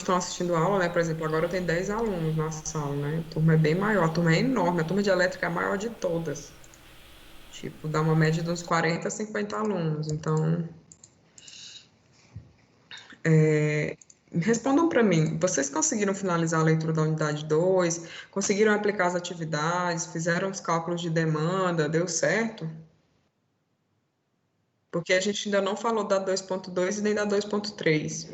estão assistindo aula, né? Por exemplo, agora eu tenho 10 alunos na sala, né? A turma é bem maior, a turma é enorme, a turma de elétrica é a maior de todas. Tipo, dá uma média de uns 40 a 50 alunos. Então, respondam para mim, vocês conseguiram finalizar a leitura da unidade 2? Conseguiram aplicar as atividades? Fizeram os cálculos de demanda? Deu certo? Porque a gente ainda não falou da 2.2 e nem da 2.3.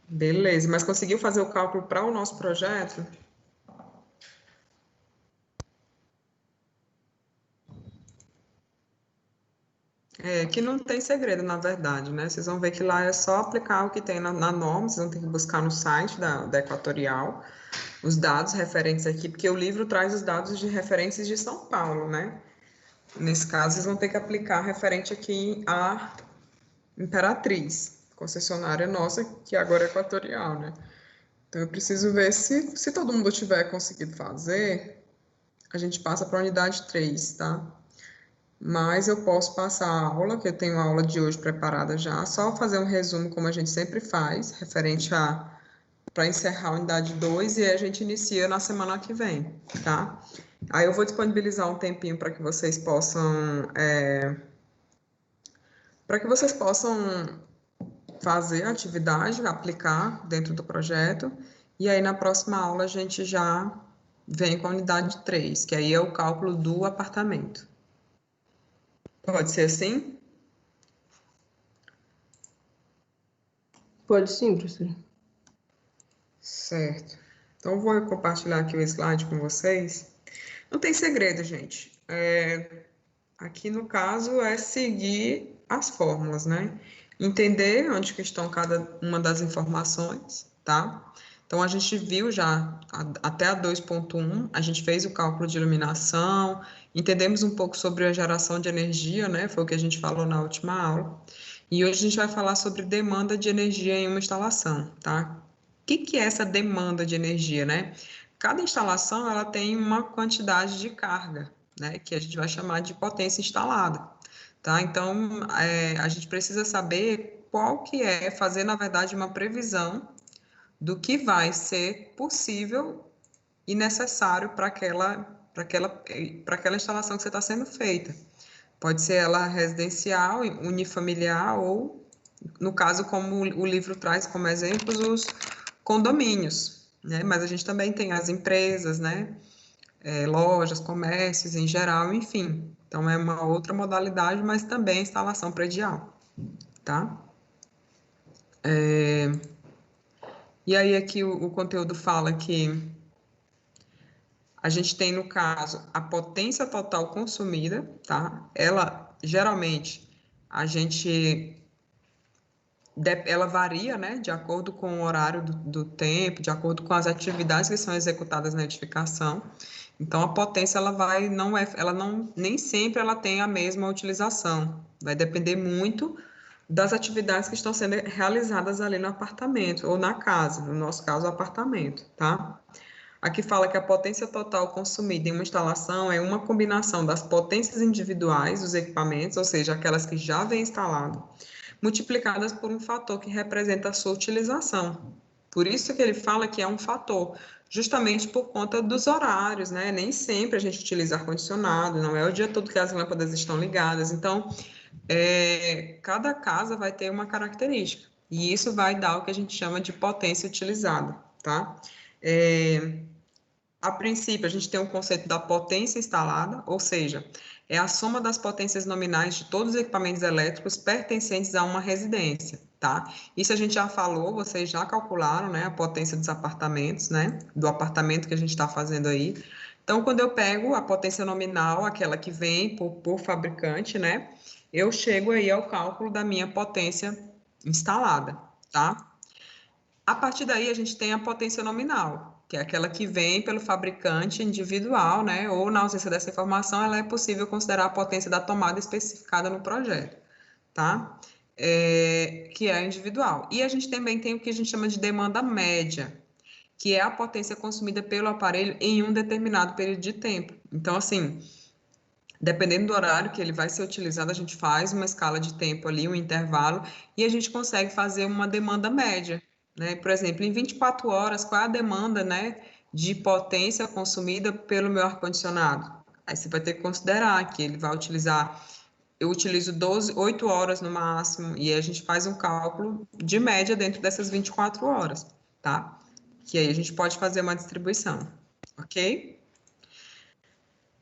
Beleza, mas conseguiu fazer o cálculo para o nosso projeto? É, que não tem segredo, na verdade, né? Vocês vão ver que lá é só aplicar o que tem na norma, vocês vão ter que buscar no site da Equatorial os dados referentes aqui, porque o livro traz os dados de referências de São Paulo, né? Nesse caso, vocês vão ter que aplicar referente aqui à Imperatriz, concessionária nossa, que agora é Equatorial, né? Então, eu preciso ver se todo mundo tiver conseguido fazer, a gente passa para a unidade 3, tá? Mas eu posso passar a aula, que eu tenho a aula de hoje preparada já, só fazer um resumo, como a gente sempre faz, referente a para encerrar a unidade 2 e a gente inicia na semana que vem, tá? Aí eu vou disponibilizar um tempinho para que vocês possam fazer a atividade, aplicar dentro do projeto, e aí na próxima aula a gente já vem com a unidade 3, que aí é o cálculo do apartamento. Pode ser assim? Pode sim, professora. Certo. Então, eu vou compartilhar aqui o slide com vocês. Não tem segredo, gente. Aqui, no caso, é seguir as fórmulas, né? Entender onde que estão cada uma das informações, tá? Então, a gente viu já até a 2.1, a gente fez o cálculo de iluminação, entendemos um pouco sobre a geração de energia, né? Foi o que a gente falou na última aula. E hoje a gente vai falar sobre demanda de energia em uma instalação, tá? O que é essa demanda de energia, né? Cada instalação ela tem uma quantidade de carga, né? Que a gente vai chamar de potência instalada, tá? Então, a gente precisa saber qual que é, fazer, na verdade, uma previsão do que vai ser possível e necessário para aquela instalação que você está sendo feita. Pode ser ela residencial, unifamiliar ou, no caso, como o livro traz como exemplos, os condomínios, né? Mas a gente também tem as empresas, né? Lojas, comércios em geral, enfim. Então, é uma outra modalidade, mas também instalação predial, tá? E aí, aqui o conteúdo fala que a gente tem, no caso, a potência total consumida, tá? Ela, geralmente, a gente ela varia, né, de acordo com o horário do tempo, de acordo com as atividades que são executadas na edificação. Então, a potência, ela vai, não é, ela não, nem sempre ela tem a mesma utilização. Vai depender muito das atividades que estão sendo realizadas ali no apartamento, ou na casa, no nosso caso, o apartamento, tá? Aqui fala que a potência total consumida em uma instalação é uma combinação das potências individuais dos equipamentos, ou seja, aquelas que já vêm instalado, multiplicadas por um fator que representa a sua utilização. Por isso que ele fala que é um fator, justamente por conta dos horários, né? Nem sempre a gente utiliza ar-condicionado, não é o dia todo que as lâmpadas estão ligadas. Então, cada casa vai ter uma característica, e isso vai dar o que a gente chama de potência utilizada, tá? A princípio, a gente tem o conceito da potência instalada, ou seja, é a soma das potências nominais de todos os equipamentos elétricos pertencentes a uma residência, tá? Isso a gente já falou, vocês já calcularam, né, a potência dos apartamentos, né, do apartamento que a gente está fazendo aí. Então, quando eu pego a potência nominal, aquela que vem por fabricante, né, eu chego aí ao cálculo da minha potência instalada, tá? A partir daí, a gente tem a potência nominal, que é aquela que vem pelo fabricante individual, né? Ou, na ausência dessa informação, ela é possível considerar a potência da tomada especificada no projeto, tá? Que é individual. E a gente também tem o que a gente chama de demanda média, que é a potência consumida pelo aparelho em um determinado período de tempo. Então, assim, Dependendo do horário que ele vai ser utilizado, a gente faz uma escala de tempo ali, um intervalo, e a gente consegue fazer uma demanda média, né? Por exemplo, em 24 horas, qual é a demanda, né, de potência consumida pelo meu ar-condicionado? Aí você vai ter que considerar que ele vai utilizar, eu utilizo 8 horas no máximo, e aí a gente faz um cálculo de média dentro dessas 24 horas, tá? Que aí a gente pode fazer uma distribuição, ok?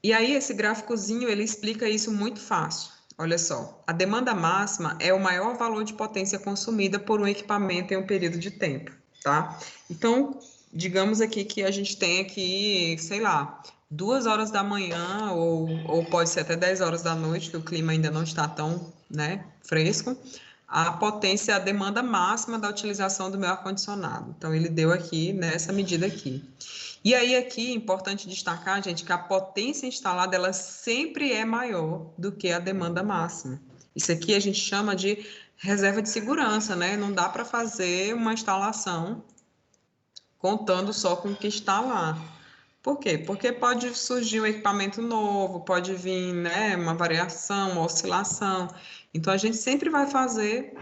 E aí, esse gráficozinho, ele explica isso muito fácil. Olha só, a demanda máxima é o maior valor de potência consumida por um equipamento em um período de tempo, tá? Então, digamos aqui que a gente tem aqui, sei lá, 2 horas da manhã ou pode ser até 10 horas da noite, que o clima ainda não está tão, né, fresco, a potência, a demanda máxima da utilização do meu ar-condicionado. Então, ele deu aqui nessa medida aqui. E aí aqui é importante destacar, gente, que a potência instalada ela sempre é maior do que a demanda máxima. Isso aqui a gente chama de reserva de segurança, né? Não dá para fazer uma instalação contando só com o que está lá. Por quê? Porque pode surgir um equipamento novo, pode vir, né, uma variação, uma oscilação. Então a gente sempre vai fazer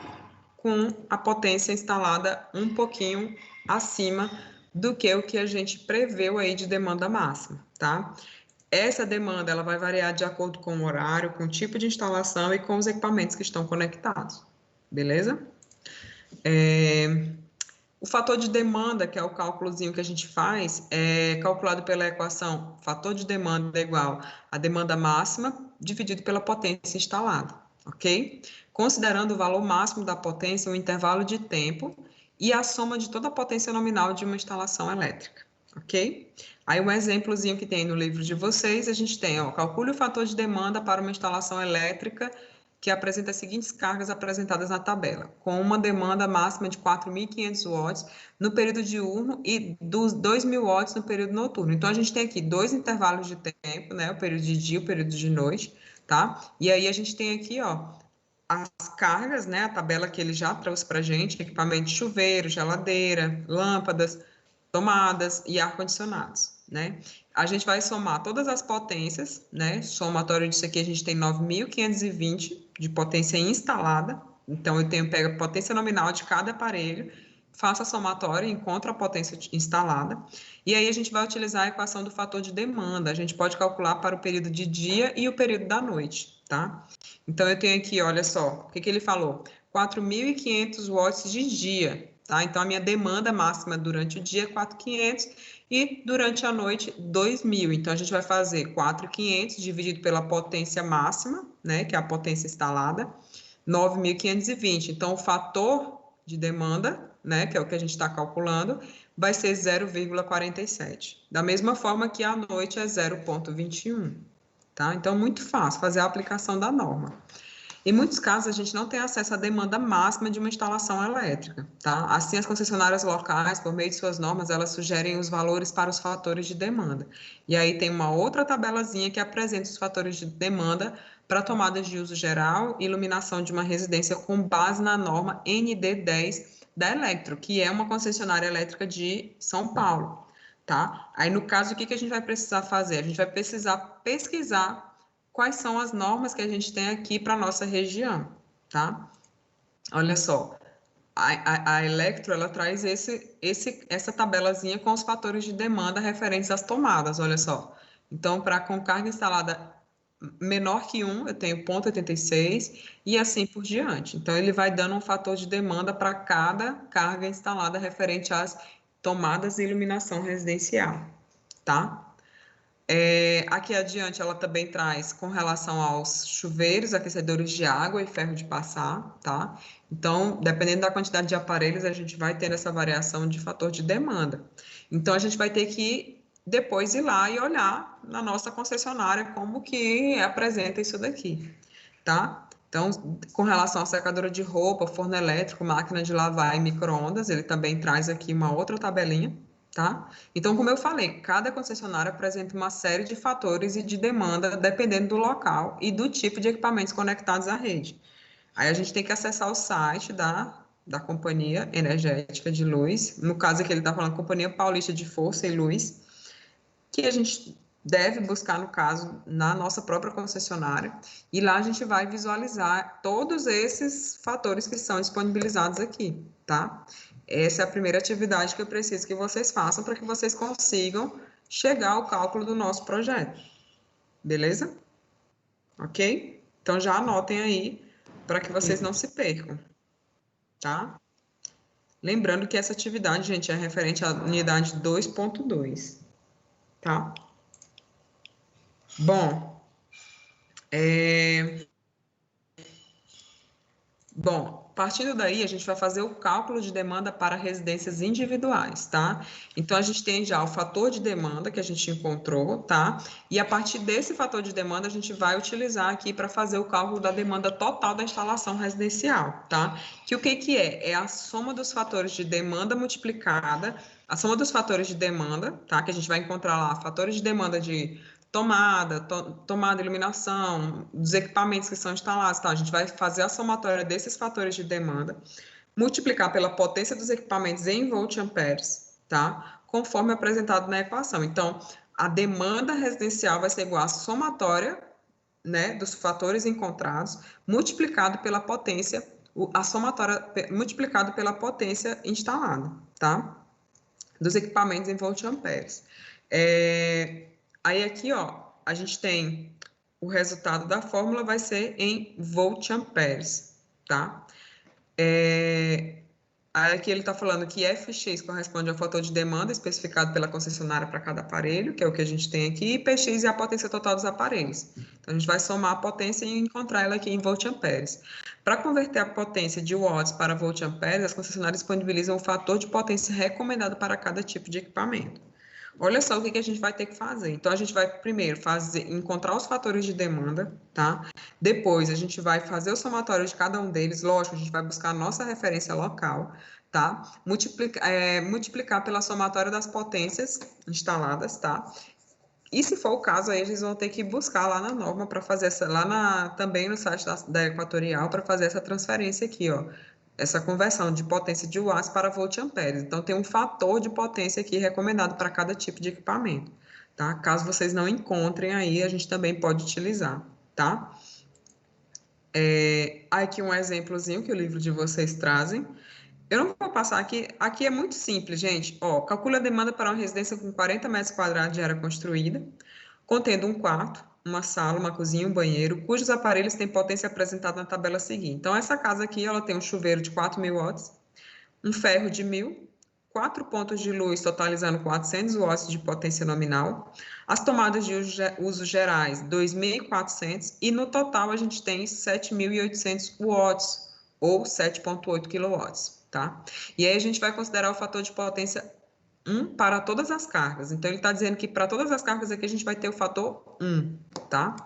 com a potência instalada um pouquinho acima do que o que a gente preveu aí de demanda máxima, tá? Essa demanda ela vai variar de acordo com o horário, com o tipo de instalação e com os equipamentos que estão conectados, beleza? O fator de demanda, que é o cálculozinho que a gente faz, é calculado pela equação fator de demanda é igual a demanda máxima dividido pela potência instalada, ok? Considerando o valor máximo da potência, o intervalo de tempo e a soma de toda a potência nominal de uma instalação elétrica, ok? Aí um exemplozinho que tem no livro de vocês, a gente tem, ó, calcule o fator de demanda para uma instalação elétrica que apresenta as seguintes cargas apresentadas na tabela, com uma demanda máxima de 4.500 watts no período diurno e dos 2.000 watts no período noturno. Então, a gente tem aqui dois intervalos de tempo, né? O período de dia e o período de noite, tá? E aí, a gente tem aqui, ó, as cargas, né? A tabela que ele já trouxe para a gente, equipamento de chuveiro, geladeira, lâmpadas, tomadas e ar-condicionados, né? A gente vai somar todas as potências, né? Somatório disso aqui, a gente tem 9.520 de potência instalada. Então, pego a potência nominal de cada aparelho, faço a somatória e encontro a potência instalada. E aí, a gente vai utilizar a equação do fator de demanda. A gente pode calcular para o período de dia e o período da noite, tá? Então, eu tenho aqui, olha só, o que que ele falou? 4.500 watts de dia, tá? Então, a minha demanda máxima durante o dia é 4.500 e durante a noite 2.000. Então, a gente vai fazer 4.500 dividido pela potência máxima, né, que é a potência instalada, 9.520. Então, o fator de demanda, né, que é o que a gente está calculando, vai ser 0,47. Da mesma forma que a noite é 0,21, tá? Então, muito fácil fazer a aplicação da norma. Em muitos casos, a gente não tem acesso à demanda máxima de uma instalação elétrica, tá? Assim, as concessionárias locais, por meio de suas normas, elas sugerem os valores para os fatores de demanda. E aí tem uma outra tabelazinha que apresenta os fatores de demanda para tomadas de uso geral e iluminação de uma residência com base na norma ND10 da Electro, que é uma concessionária elétrica de São Paulo, tá? Aí, no caso, o que a gente vai precisar fazer? A gente vai precisar pesquisar quais são as normas que a gente tem aqui para a nossa região, tá? Olha só, a Electro, ela traz essa tabelazinha com os fatores de demanda referentes às tomadas, olha só. Então, com carga instalada menor que 1, eu tenho 0,86 e assim por diante. Então, ele vai dando um fator de demanda para cada carga instalada referente às tomadas e iluminação residencial, tá? Aqui adiante, ela também traz com relação aos chuveiros, aquecedores de água e ferro de passar, tá? Então, dependendo da quantidade de aparelhos, a gente vai ter essa variação de fator de demanda. Então, a gente vai ter que depois ir lá e olhar na nossa concessionária como que apresenta isso daqui, tá? Então, com relação à secadora de roupa, forno elétrico, máquina de lavar e micro-ondas, ele também traz aqui uma outra tabelinha, tá? Então, como eu falei, cada concessionária apresenta uma série de fatores e de demanda dependendo do local e do tipo de equipamentos conectados à rede. Aí a gente tem que acessar o site da Companhia Energética de Luz, no caso aqui ele está falando Companhia Paulista de Força e Luz, que a gente deve buscar, no caso, na nossa própria concessionária, e lá a gente vai visualizar todos esses fatores que são disponibilizados aqui, tá? Essa é a primeira atividade que eu preciso que vocês façam para que vocês consigam chegar ao cálculo do nosso projeto. Beleza? Ok? Então, já anotem aí para que vocês não se percam, tá? Lembrando que essa atividade, gente, é referente à unidade 2.2, tá? Bom, partindo daí, a gente vai fazer o cálculo de demanda para residências individuais, tá? Então, a gente tem já o fator de demanda que a gente encontrou, tá? E a partir desse fator de demanda, a gente vai utilizar aqui para fazer o cálculo da demanda total da instalação residencial, tá? Que o que que é? É a soma dos fatores de demanda multiplicada, a soma dos fatores de demanda, tá? Que a gente vai encontrar lá, fatores de demanda de tomada, iluminação, dos equipamentos que são instalados, tá? A gente vai fazer a somatória desses fatores de demanda, multiplicar pela potência dos equipamentos em volt-amperes, tá? Conforme apresentado na equação. Então, a demanda residencial vai ser igual à somatória, né, dos fatores encontrados, multiplicado pela potência, a somatória multiplicado pela potência instalada, tá? Dos equipamentos em volt-amperes. Aí aqui, ó, a gente tem o resultado da fórmula vai ser em volt-amperes, tá? Aí aqui ele está falando que Fx corresponde ao fator de demanda especificado pela concessionária para cada aparelho, que é o que a gente tem aqui, e Px é a potência total dos aparelhos. Então, a gente vai somar a potência e encontrar ela aqui em volt-amperes. Para converter a potência de watts para volt-amperes, as concessionárias disponibilizam o fator de potência recomendado para cada tipo de equipamento. Olha só o que a gente vai ter que fazer. Então, a gente vai primeiro encontrar os fatores de demanda, tá? Depois, a gente vai fazer o somatório de cada um deles. Lógico, a gente vai buscar a nossa referência local, tá? Multiplicar pela somatória das potências instaladas, tá? E se for o caso, aí eles vão ter que buscar lá na norma para fazer também no site da Equatorial para fazer essa transferência aqui, ó. Essa conversão de potência de watts para volt-amperes. Então, tem um fator de potência aqui recomendado para cada tipo de equipamento, tá? Caso vocês não encontrem aí, a gente também pode utilizar, tá? Aqui um exemplozinho que o livro de vocês trazem. Eu não vou passar aqui. Aqui é muito simples, gente. Ó, calcula a demanda para uma residência com 40 metros quadrados de área construída, contendo um quarto, uma sala, uma cozinha, um banheiro, cujos aparelhos têm potência apresentada na tabela seguinte. Então, essa casa aqui, ela tem um chuveiro de 4.000 watts, um ferro de 1.000, 4 pontos de luz totalizando 400 watts de potência nominal, as tomadas de uso gerais 2.400 e no total a gente tem 7.800 watts ou 7,8 quilowatts, tá? E aí a gente vai considerar o fator de potência 1 para todas as cargas. Então, ele está dizendo que para todas as cargas aqui a gente vai ter o fator 1, tá?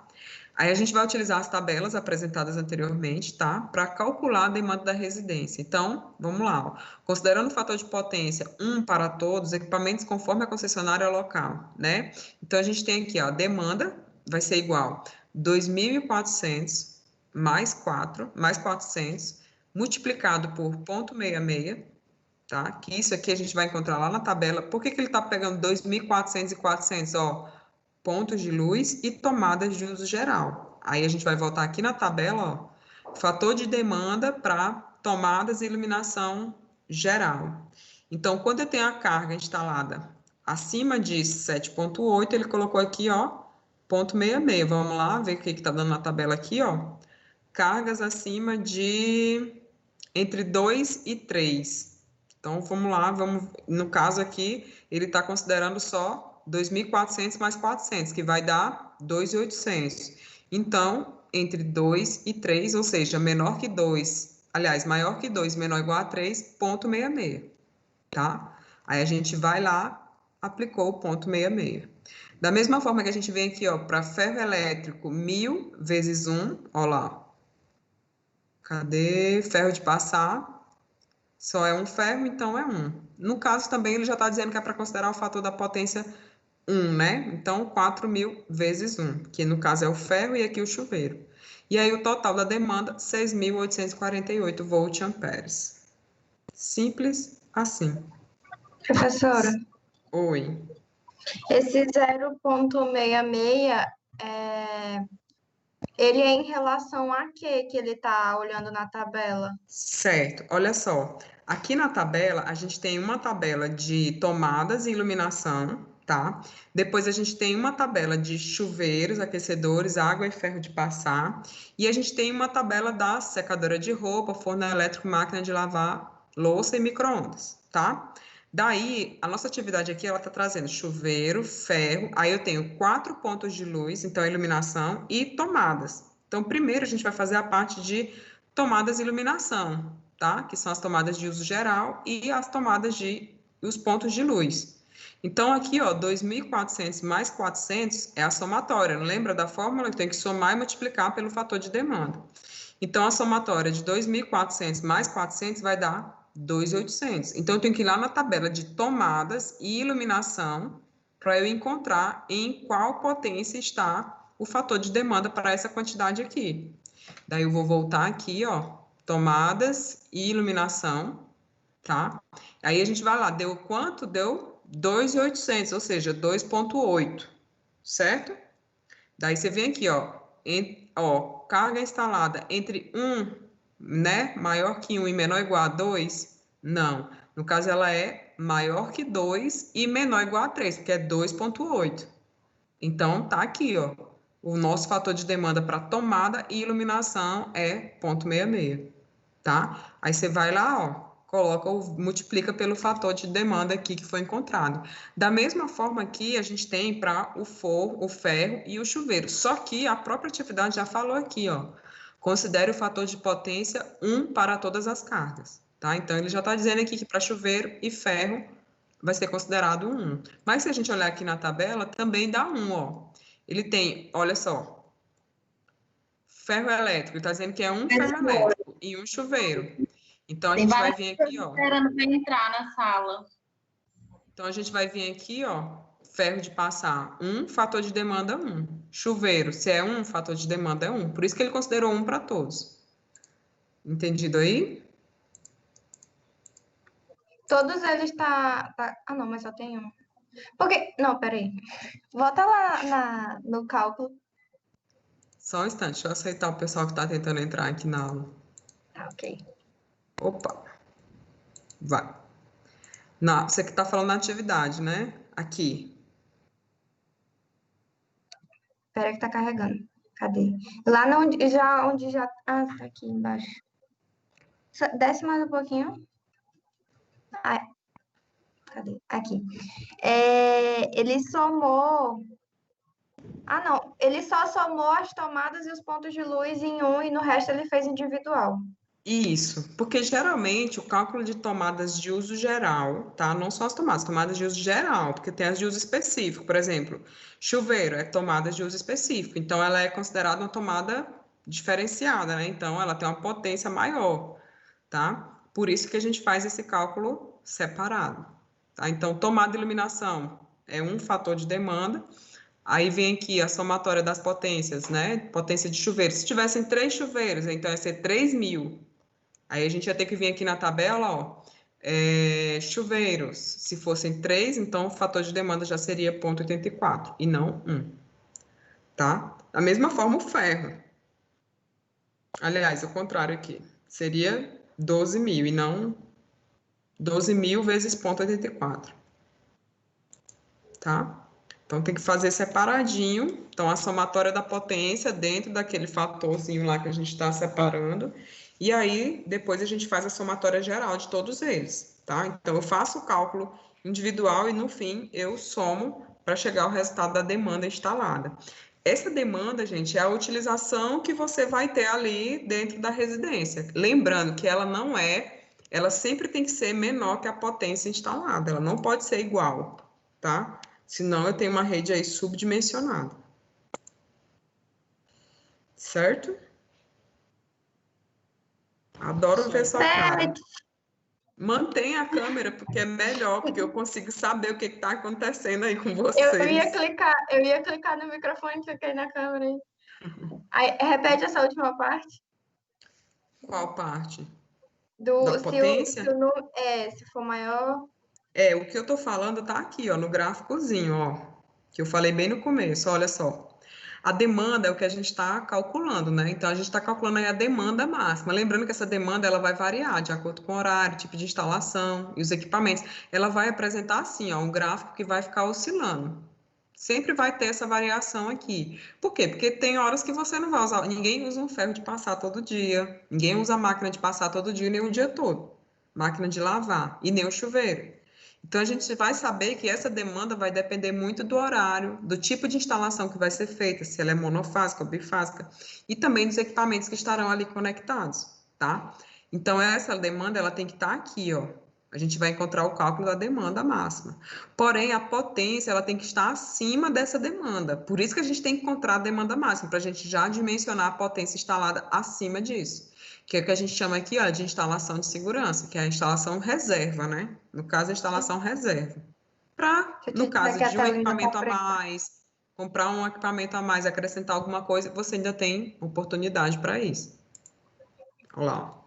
Aí a gente vai utilizar as tabelas apresentadas anteriormente, tá? Para calcular a demanda da residência. Então, vamos lá. Ó. Considerando o fator de potência 1 para todos, equipamentos conforme a concessionária local, né? Então, a gente tem aqui, ó, a demanda vai ser igual 2.400 mais 400, multiplicado por 0,66, tá? Que isso aqui a gente vai encontrar lá na tabela. Por que ele está pegando 2.400 e 400? Ó, pontos de luz e tomadas de uso geral. Aí a gente vai voltar aqui na tabela, ó, fator de demanda para tomadas e iluminação geral. Então, quando eu tenho a carga instalada acima de 7,8, ele colocou aqui, ó, 0,66. Vamos lá ver o que está dando na tabela aqui, ó. Cargas acima de entre 2 e 3. Então, vamos lá, no caso aqui, ele está considerando só 2.400 mais 400, que vai dar 2.800. Então, entre 2 e 3, ou seja, menor que 2, aliás, maior que 2, menor ou igual a 3, 0,66, tá? Aí a gente vai lá, aplicou o 0,66. Da mesma forma que a gente vem aqui, ó, para ferro elétrico, 1.000 vezes 1, ó lá. Cadê? Ferro de passar. Só é um ferro, então é 1. No caso também ele já está dizendo que é para considerar o fator da potência 1, né? Então 4.000 vezes 1, que no caso é o ferro e aqui o chuveiro. E aí o total da demanda, 6.848 volt-amperes. Simples assim. Professora. Oi. Esse 0,66, ele é em relação a quê que ele está olhando na tabela? Certo, olha só. Aqui na tabela, a gente tem uma tabela de tomadas e iluminação, tá? Depois a gente tem uma tabela de chuveiros, aquecedores, água e ferro de passar. E a gente tem uma tabela da secadora de roupa, forno elétrico, máquina de lavar, louça e micro-ondas, tá? Daí, a nossa atividade aqui, ela tá trazendo chuveiro, ferro, aí eu tenho 4 pontos de luz, então iluminação e tomadas. Então, primeiro a gente vai fazer a parte de tomadas de iluminação, tá? Que são as tomadas de uso geral e as tomadas de os pontos de luz. Então, aqui, ó, 2.400 mais 400 é a somatória. Lembra da fórmula? Tem que somar e multiplicar pelo fator de demanda. Então, a somatória de 2.400 mais 400 vai dar 2.800. Então, eu tenho que ir lá na tabela de tomadas e iluminação para eu encontrar em qual potência está o fator de demanda para essa quantidade aqui. Daí eu vou voltar aqui, ó, tomadas e iluminação, tá? Aí a gente vai lá, deu quanto? Deu 2.800, ou seja, 2,8, certo? Daí você vem aqui, ó, carga instalada entre 1, né, maior que 1 e menor ou igual a 2? Não. No caso, ela é maior que 2 e menor ou igual a 3, porque é 2,8. Então, tá aqui, ó. O nosso fator de demanda para tomada e iluminação é 0,66, tá? Aí você vai lá, ó, coloca ou multiplica pelo fator de demanda aqui que foi encontrado. Da mesma forma aqui, a gente tem para o forro, o ferro e o chuveiro. Só que a própria atividade já falou aqui, ó. Considere o fator de potência 1 para todas as cargas, tá? Então, ele já está dizendo aqui que para chuveiro e ferro vai ser considerado 1. Mas se a gente olhar aqui na tabela, também dá 1, ó. Ele tem, olha só, ferro elétrico, está dizendo que é um ferro elétrico e um chuveiro. Então, a gente vai vir aqui, ó. Esperando para entrar na sala. Então, a gente vai vir aqui, ó, ferro de passar 1, fator de demanda 1. Chuveiro, se é 1, fator de demanda é 1. Por isso que ele considerou 1 para todos. Entendido aí? Todos eles Ah, não, mas só tem um. Porque... Não, peraí. Volta lá no cálculo. Só um instante, deixa eu aceitar o pessoal que está tentando entrar aqui na aula. Tá, ok. Opa. Vai. Você que está falando na atividade, né? Aqui. Espera que tá carregando. Cadê? Lá onde já... Ah, tá aqui embaixo. Desce mais um pouquinho. Ah, cadê? Aqui. Ele somou... Ah, não. Ele só somou as tomadas e os pontos de luz em um e no resto ele fez individual. Isso, porque geralmente o cálculo de tomadas de uso geral, tá? Não só as tomadas de uso geral, porque tem as de uso específico. Por exemplo, chuveiro é tomada de uso específico, então ela é considerada uma tomada diferenciada, né? Então ela tem uma potência maior, tá? Por isso que a gente faz esse cálculo separado, tá? Então, tomada e iluminação é um fator de demanda. Aí vem aqui a somatória das potências, né? Potência de chuveiro. Se tivessem 3 chuveiros, então ia ser 3.000. Aí a gente ia ter que vir aqui na tabela, ó, chuveiros. Se fossem 3, então o fator de demanda já seria 0,84 e não 1, tá? Da mesma forma o ferro. Aliás, o contrário aqui. Seria 12.000 e não 12.000 vezes 0,84, tá? Então tem que fazer separadinho. Então a somatória da potência dentro daquele fatorzinho lá que a gente está separando. E aí, depois a gente faz a somatória geral de todos eles, tá? Então, eu faço o cálculo individual e, no fim, eu somo para chegar ao resultado da demanda instalada. Essa demanda, gente, é a utilização que você vai ter ali dentro da residência. Lembrando que ela sempre tem que ser menor que a potência instalada, ela não pode ser igual, tá? Senão eu tenho uma rede aí subdimensionada. Certo? Adoro ver sua cara. Mantenha a câmera, porque é melhor, porque eu consigo saber o que está acontecendo aí com vocês. Eu ia clicar no microfone e cliquei na câmera aí. Repete essa última parte. Qual parte? Da potência? Se for maior... O que eu estou falando está aqui, ó, no gráficozinho, ó, que eu falei bem no começo, olha só. A demanda é o que a gente está calculando, né? Então, a gente está calculando aí a demanda máxima. Lembrando que essa demanda, ela vai variar de acordo com o horário, tipo de instalação e os equipamentos. Ela vai apresentar assim, ó, um gráfico que vai ficar oscilando. Sempre vai ter essa variação aqui. Por quê? Porque tem horas que você não vai usar, ninguém usa um ferro de passar todo dia, ninguém usa máquina de passar todo dia, nem o dia todo. Máquina de lavar, e nem o chuveiro. Então, a gente vai saber que essa demanda vai depender muito do horário, do tipo de instalação que vai ser feita, se ela é monofásica ou bifásica, e também dos equipamentos que estarão ali conectados, tá? Então, essa demanda, ela tem que estar aqui, ó. A gente vai encontrar o cálculo da demanda máxima. Porém, a potência, ela tem que estar acima dessa demanda. Por isso que a gente tem que encontrar a demanda máxima, para a gente já dimensionar a potência instalada acima disso, que é o que a gente chama aqui, ó, de instalação de segurança, que é a instalação reserva, né? No caso, a instalação reserva. Para, Se eu no tiver caso que a de um tela ainda tá equipamento a preta. mais, comprar um equipamento a mais, acrescentar alguma coisa, você ainda tem oportunidade para isso. Olha lá, ó.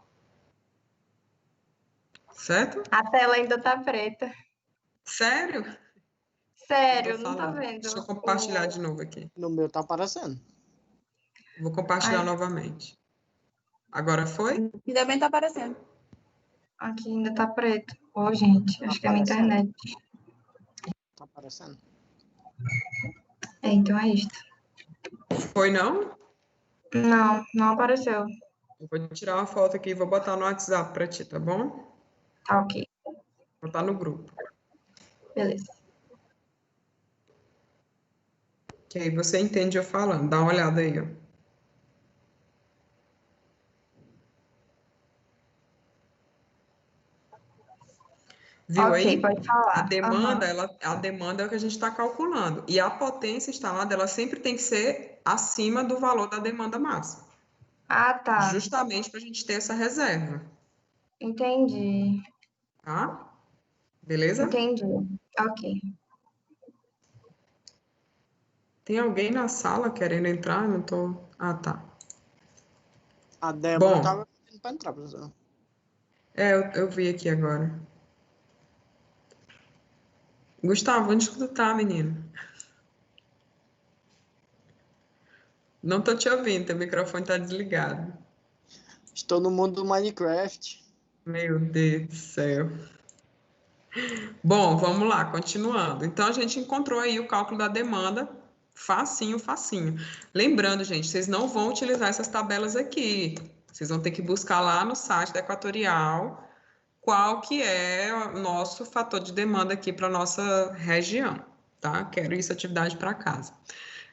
Certo? A tela ainda tá preta. Sério? Eu tô Sério, não tô falando. vendo. Deixa eu compartilhar de novo aqui. No meu tá aparecendo. Vou compartilhar Ai. novamente. Agora foi? E também tá aparecendo. Aqui ainda tá preto. Ô, gente, acho que é a minha Aparecendo. internet. Tá aparecendo. Então é isto. Foi não? Não, não apareceu. Eu vou tirar uma foto aqui e vou botar no WhatsApp para ti, tá bom? Tá ok. Vou botar no grupo. Beleza. Que aí você entende eu falando. Dá uma olhada aí, ó. Viu Ok, aí? pode falar. A demanda é o que a gente está calculando. E a potência instalada, ela sempre tem que ser acima do valor da demanda máxima. Ah, tá. Justamente para a gente ter essa reserva, Entendi. tá? Beleza? Entendi. Ok. Tem alguém na sala querendo entrar? Não tô. Ah, tá. A Débora Bom, tava pedindo pra entrar, professor. eu vi aqui agora. Gustavo, onde que tu tá, menino? Não tô te ouvindo, teu microfone tá desligado. Estou no mundo do Minecraft. Meu Deus do céu. Bom, vamos lá, continuando. Então, a gente encontrou aí o cálculo da demanda, facinho, facinho. Lembrando, gente, vocês não vão utilizar essas tabelas aqui. Vocês vão ter que buscar lá no site da Equatorial qual que é o nosso fator de demanda aqui para nossa região, tá? Quero isso, atividade para casa.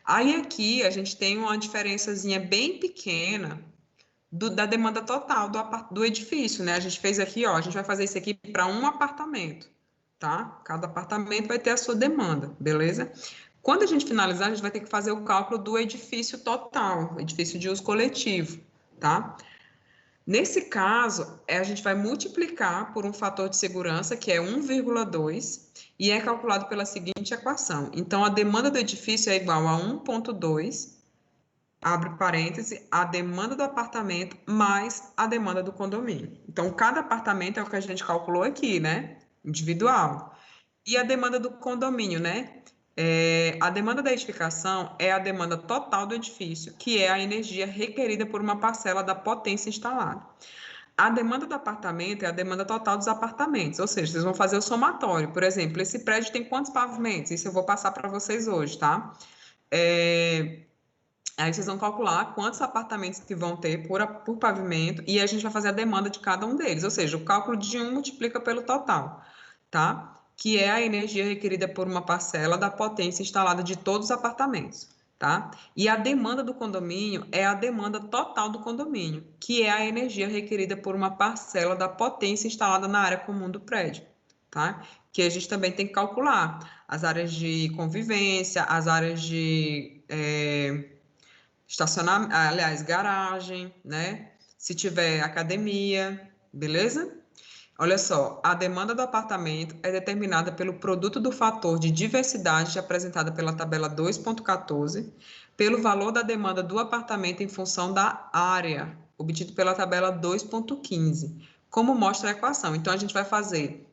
Aí aqui a gente tem uma diferençazinha bem pequena da demanda total do edifício, né? A gente fez aqui, ó, a gente vai fazer isso aqui para um apartamento, tá? Cada apartamento vai ter a sua demanda, beleza? Quando a gente finalizar, a gente vai ter que fazer o cálculo do edifício total, edifício de uso coletivo, tá? Nesse caso, a gente vai multiplicar por um fator de segurança, que é 1,2, e é calculado pela seguinte equação. Então, a demanda do edifício é igual a 1,2, abre parêntese, a demanda do apartamento mais a demanda do condomínio. Então, cada apartamento é o que a gente calculou aqui, né? Individual. E a demanda do condomínio, né? A demanda da edificação é a demanda total do edifício, que é a energia requerida por uma parcela da potência instalada. A demanda do apartamento é a demanda total dos apartamentos, ou seja, vocês vão fazer o somatório. Por exemplo, esse prédio tem quantos pavimentos? Isso eu vou passar para vocês hoje, tá? Aí vocês vão calcular quantos apartamentos que vão ter por pavimento e a gente vai fazer a demanda de cada um deles, ou seja, o cálculo de um multiplica pelo total, tá? Que é a energia requerida por uma parcela da potência instalada de todos os apartamentos, tá? E a demanda do condomínio é a demanda total do condomínio, que é a energia requerida por uma parcela da potência instalada na área comum do prédio, tá? Que a gente também tem que calcular as áreas de convivência, as áreas de estacionamento, aliás, garagem, né? Se tiver academia, beleza? Olha só, a demanda do apartamento é determinada pelo produto do fator de diversidade apresentada pela tabela 2.14, pelo valor da demanda do apartamento em função da área, obtido pela tabela 2.15, como mostra a equação. Então, a gente vai fazer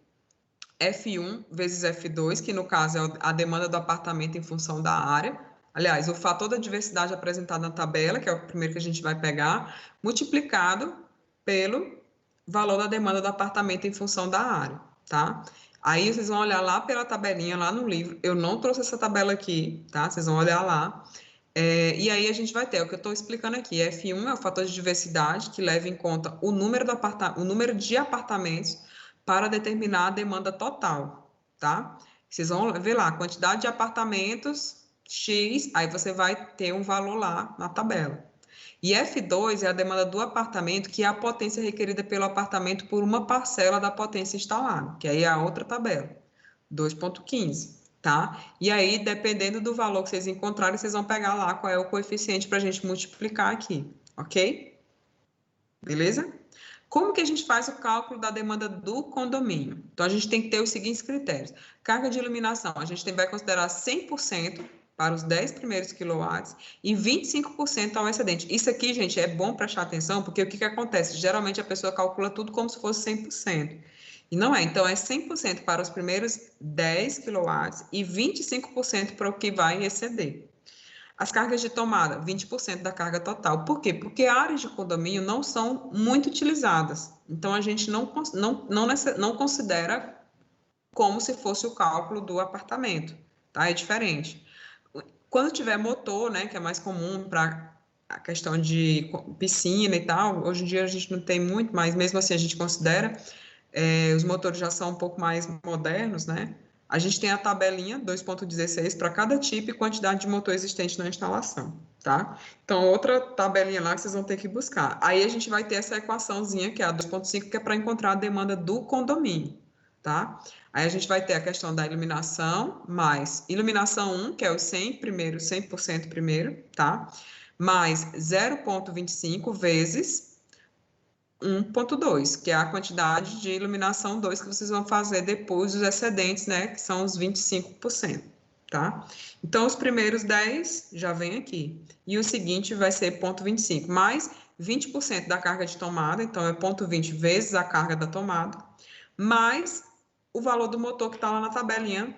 F1 vezes F2, que no caso é a demanda do apartamento em função da área. Aliás, o fator da diversidade apresentado na tabela, que é o primeiro que a gente vai pegar, multiplicado pelo valor da demanda do apartamento em função da área, tá? Aí vocês vão olhar lá pela tabelinha, lá no livro. Eu não trouxe essa tabela aqui, tá? Vocês vão olhar lá. E aí a gente vai ter, o que eu estou explicando aqui, F1 é o fator de diversidade, que leva em conta o número de apartamentos para determinar a demanda total, tá? Vocês vão ver lá, a quantidade de apartamentos, X, aí você vai ter um valor lá na tabela. E F2 é a demanda do apartamento, que é a potência requerida pelo apartamento por uma parcela da potência instalada, que aí é a outra tabela, 2,15, tá? E aí, dependendo do valor que vocês encontrarem, vocês vão pegar lá qual é o coeficiente para a gente multiplicar aqui, ok? Beleza? Como que a gente faz o cálculo da demanda do condomínio? Então, a gente tem que ter os seguintes critérios. Carga de iluminação, a gente vai considerar 100% para os 10 primeiros quilowatts e 25% ao excedente. Isso aqui, gente, é bom prestar atenção, porque o que acontece? Geralmente, a pessoa calcula tudo como se fosse 100%. E não é. Então, é 100% para os primeiros 10 quilowatts e 25% para o que vai exceder. As cargas de tomada, 20% da carga total. Por quê? Porque áreas de condomínio não são muito utilizadas. Então, a gente não considera como se fosse o cálculo do apartamento, tá? É diferente. Quando tiver motor, né, que é mais comum para a questão de piscina e tal, hoje em dia a gente não tem muito, mas mesmo assim a gente considera, os motores já são um pouco mais modernos, né? A gente tem a tabelinha 2,16 para cada tipo e quantidade de motor existente na instalação, tá? Então, outra tabelinha lá que vocês vão ter que buscar. Aí a gente vai ter essa equaçãozinha, que é a 2,5, que é para encontrar a demanda do condomínio, tá? Aí a gente vai ter a questão da iluminação, mais iluminação 1, que é os 100% primeiro, tá? Mais 0,25 vezes 1,2, que é a quantidade de iluminação 2 que vocês vão fazer depois dos excedentes, né, que são os 25%, tá? Então, os primeiros 10 já vem aqui. E o seguinte vai ser 0,25, mais 20% da carga de tomada, então é 0,20 vezes a carga da tomada, mais o valor do motor que está lá na tabelinha,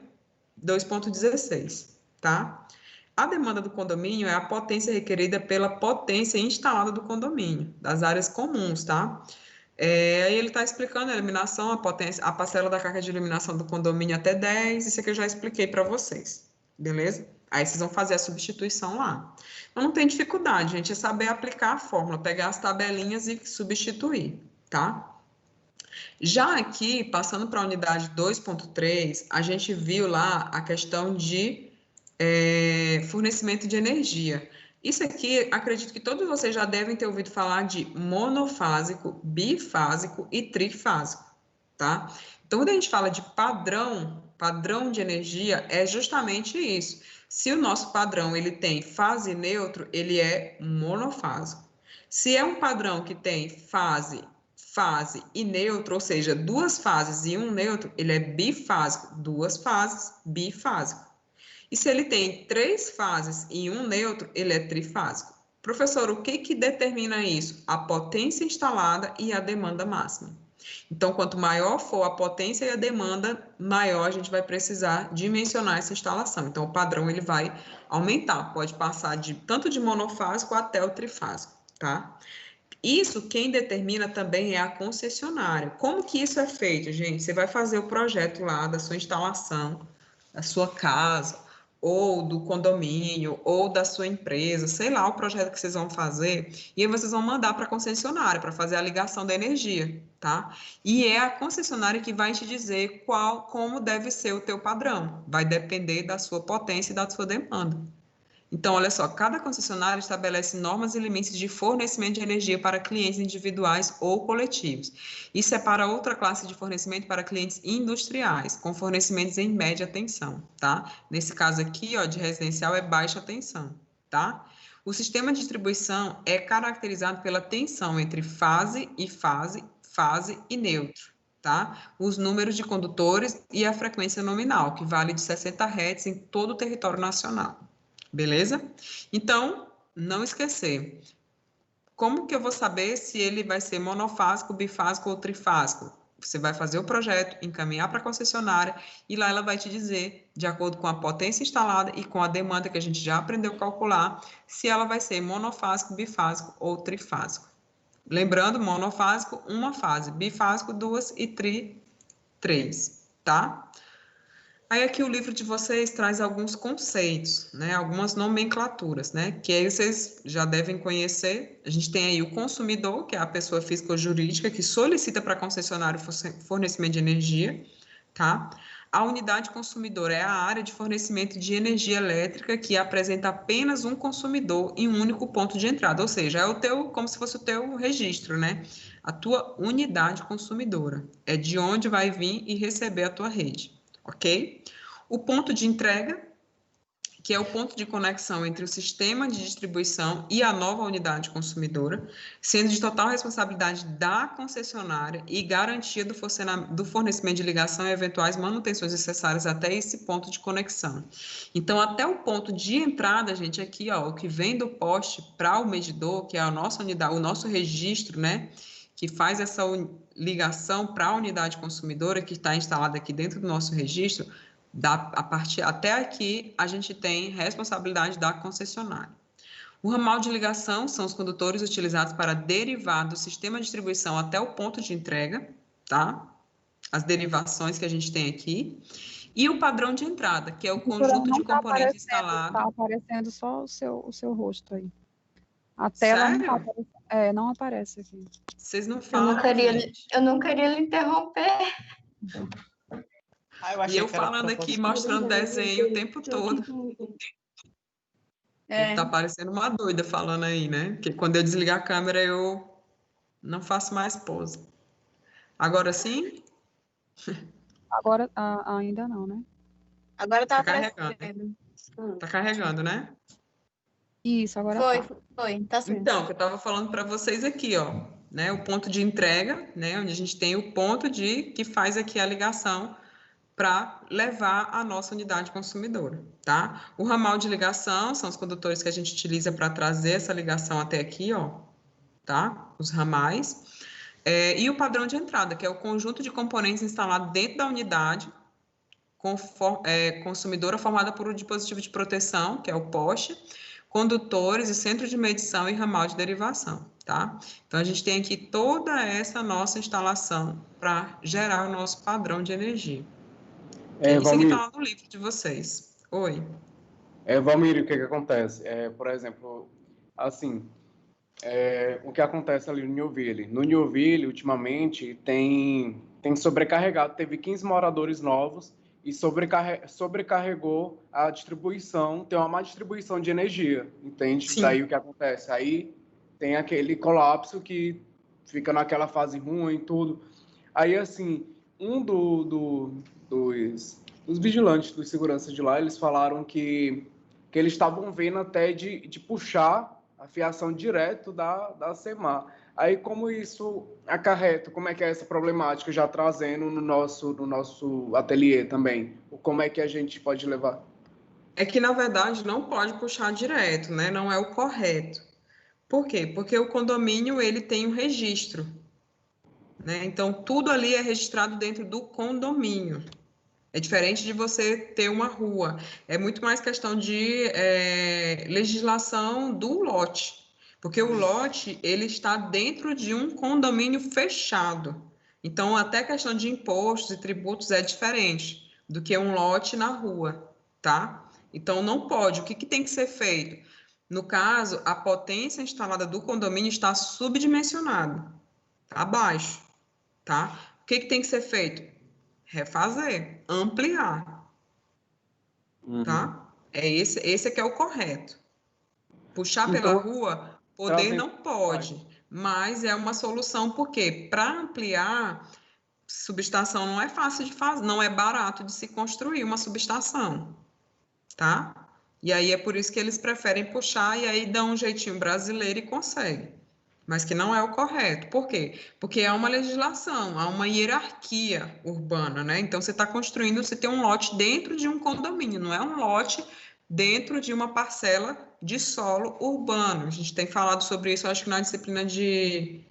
2,16, tá? A demanda do condomínio é a potência requerida pela potência instalada do condomínio, das áreas comuns, tá? Aí ele está explicando a iluminação, a potência, a parcela da carga de iluminação do condomínio até 10, isso aqui eu já expliquei para vocês, beleza? Aí vocês vão fazer a substituição lá. Não tem dificuldade, gente, é saber aplicar a fórmula, pegar as tabelinhas e substituir, tá? Já aqui, passando para a unidade 2,3, a gente viu lá a questão de fornecimento de energia. Isso aqui, acredito que todos vocês já devem ter ouvido falar de monofásico, bifásico e trifásico, tá? Então, quando a gente fala de padrão de energia, é justamente isso. Se o nosso padrão ele tem fase e neutro, ele é monofásico. Se é um padrão que tem fase e neutro, ou seja, duas fases e um neutro, ele é bifásico, duas fases, bifásico. E se ele tem 3 fases e um neutro, ele é trifásico. Professor, o que determina isso? A potência instalada e a demanda máxima. Então, quanto maior for a potência e a demanda, maior a gente vai precisar dimensionar essa instalação. Então, o padrão ele vai aumentar, pode passar tanto de monofásico até o trifásico, tá? Isso quem determina também é a concessionária. Como que isso é feito, gente? Você vai fazer o projeto lá da sua instalação, da sua casa, ou do condomínio, ou da sua empresa, sei lá o projeto que vocês vão fazer, e aí vocês vão mandar para a concessionária para fazer a ligação da energia, tá? E é a concessionária que vai te dizer como deve ser o teu padrão, vai depender da sua potência e da sua demanda. Então, olha só, cada concessionária estabelece normas e limites de fornecimento de energia para clientes individuais ou coletivos. Isso é para outra classe de fornecimento para clientes industriais, com fornecimentos em média tensão, tá? Nesse caso aqui, ó, de residencial é baixa tensão, tá? O sistema de distribuição é caracterizado pela tensão entre fase e neutro, tá? Os números de condutores e a frequência nominal, que vale de 60 Hz em todo o território nacional. Beleza? Então, não esquecer. Como que eu vou saber se ele vai ser monofásico, bifásico ou trifásico? Você vai fazer o projeto, encaminhar para a concessionária e lá ela vai te dizer, de acordo com a potência instalada e com a demanda que a gente já aprendeu a calcular, se ela vai ser monofásico, bifásico ou trifásico. Lembrando, monofásico, uma fase, bifásico, 2 e 3, tá? Aí aqui o livro de vocês traz alguns conceitos, né, algumas nomenclaturas, né, que aí vocês já devem conhecer. A gente tem aí o consumidor, que é a pessoa física ou jurídica que solicita para a concessionária o fornecimento de energia, tá? A unidade consumidora é a área de fornecimento de energia elétrica que apresenta apenas um consumidor em um único ponto de entrada, ou seja, é o teu, como se fosse o teu registro, né? A tua unidade consumidora é de onde vai vir e receber a tua rede. Ok? O ponto de entrega, que é o ponto de conexão entre o sistema de distribuição e a nova unidade consumidora, sendo de total responsabilidade da concessionária e garantia do fornecimento de ligação e eventuais manutenções necessárias até esse ponto de conexão. Então, até o ponto de entrada, gente, aqui, ó, o que vem do poste para o medidor, que é a nossa unidade, o nosso registro, né? Que faz essa ligação para a unidade consumidora que está instalada aqui dentro do nosso registro, a partir até aqui a gente tem responsabilidade da concessionária. O ramal de ligação são os condutores utilizados para derivar do sistema de distribuição até o ponto de entrega, tá? As derivações que a gente tem aqui. E o padrão de entrada, que é o conjunto de componentes instalados. Está aparecendo só o seu rosto aí. A tela não tá aparecendo, não aparece aqui. Vocês não falam. Eu não queria lhe interromper. E eu falando aqui, mostrando desenho o tempo todo. Tá parecendo uma doida falando aí, né? Porque quando eu desligar a câmera, eu não faço mais pose. Agora sim? Agora ainda não, né? Agora tá carregando. Tá carregando, né? Isso, agora foi, tá certo. Então, que eu estava falando para vocês aqui, ó, né? O ponto de entrega, né? Onde a gente tem o ponto que faz aqui a ligação para levar a nossa unidade consumidora, tá? O ramal de ligação são os condutores que a gente utiliza para trazer essa ligação até aqui, ó, tá? Os ramais. E o padrão de entrada, que é o conjunto de componentes instalado dentro da unidade consumidora formada por um dispositivo de proteção, que é o poste, condutores e centro de medição e ramal de derivação, tá? Então, a gente tem aqui toda essa nossa instalação para gerar o nosso padrão de energia. Isso aqui está lá no livro de vocês. Oi. Valmir, o que acontece? Por exemplo, assim, o que acontece ali no Newville? No Newville, ultimamente, tem sobrecarregado, teve 15 moradores novos e sobrecarregou a distribuição, tem uma má distribuição de energia, entende? Sim. Daí o que acontece? Aí tem aquele colapso que fica naquela fase ruim e tudo. Aí, assim, um dos vigilantes, dos seguranças de lá, eles falaram que eles estavam vendo até de puxar a fiação direto da SEMAR. Aí, como isso acarreta, como é que é essa problemática já trazendo no nosso ateliê também? Como é que a gente pode levar? É que, na verdade, não pode puxar direto, né? Não é o correto. Por quê? Porque o condomínio, ele tem um registro, né? Então, tudo ali é registrado dentro do condomínio. É diferente de você ter uma rua. É muito mais questão de legislação do lote. Porque o lote, ele está dentro de um condomínio fechado. Então, até questão de impostos e tributos é diferente do que um lote na rua, tá? Então, não pode. O que tem que ser feito? No caso, a potência instalada do condomínio está subdimensionada, tá abaixo, tá? O que tem que ser feito? Refazer, ampliar, tá? Esse é que é o correto. Puxar pela rua, poder não pode, mas é uma solução, porque para ampliar, subestação não é fácil de fazer, não é barato de se construir uma subestação, tá? E aí é por isso que eles preferem puxar e aí dão um jeitinho brasileiro e conseguem. Mas que não é o correto. Por quê? Porque há uma legislação, há uma hierarquia urbana, né? Então, você está construindo, você tem um lote dentro de um condomínio, não é um lote dentro de uma parcela de solo urbano. A gente tem falado sobre isso, acho que na disciplina de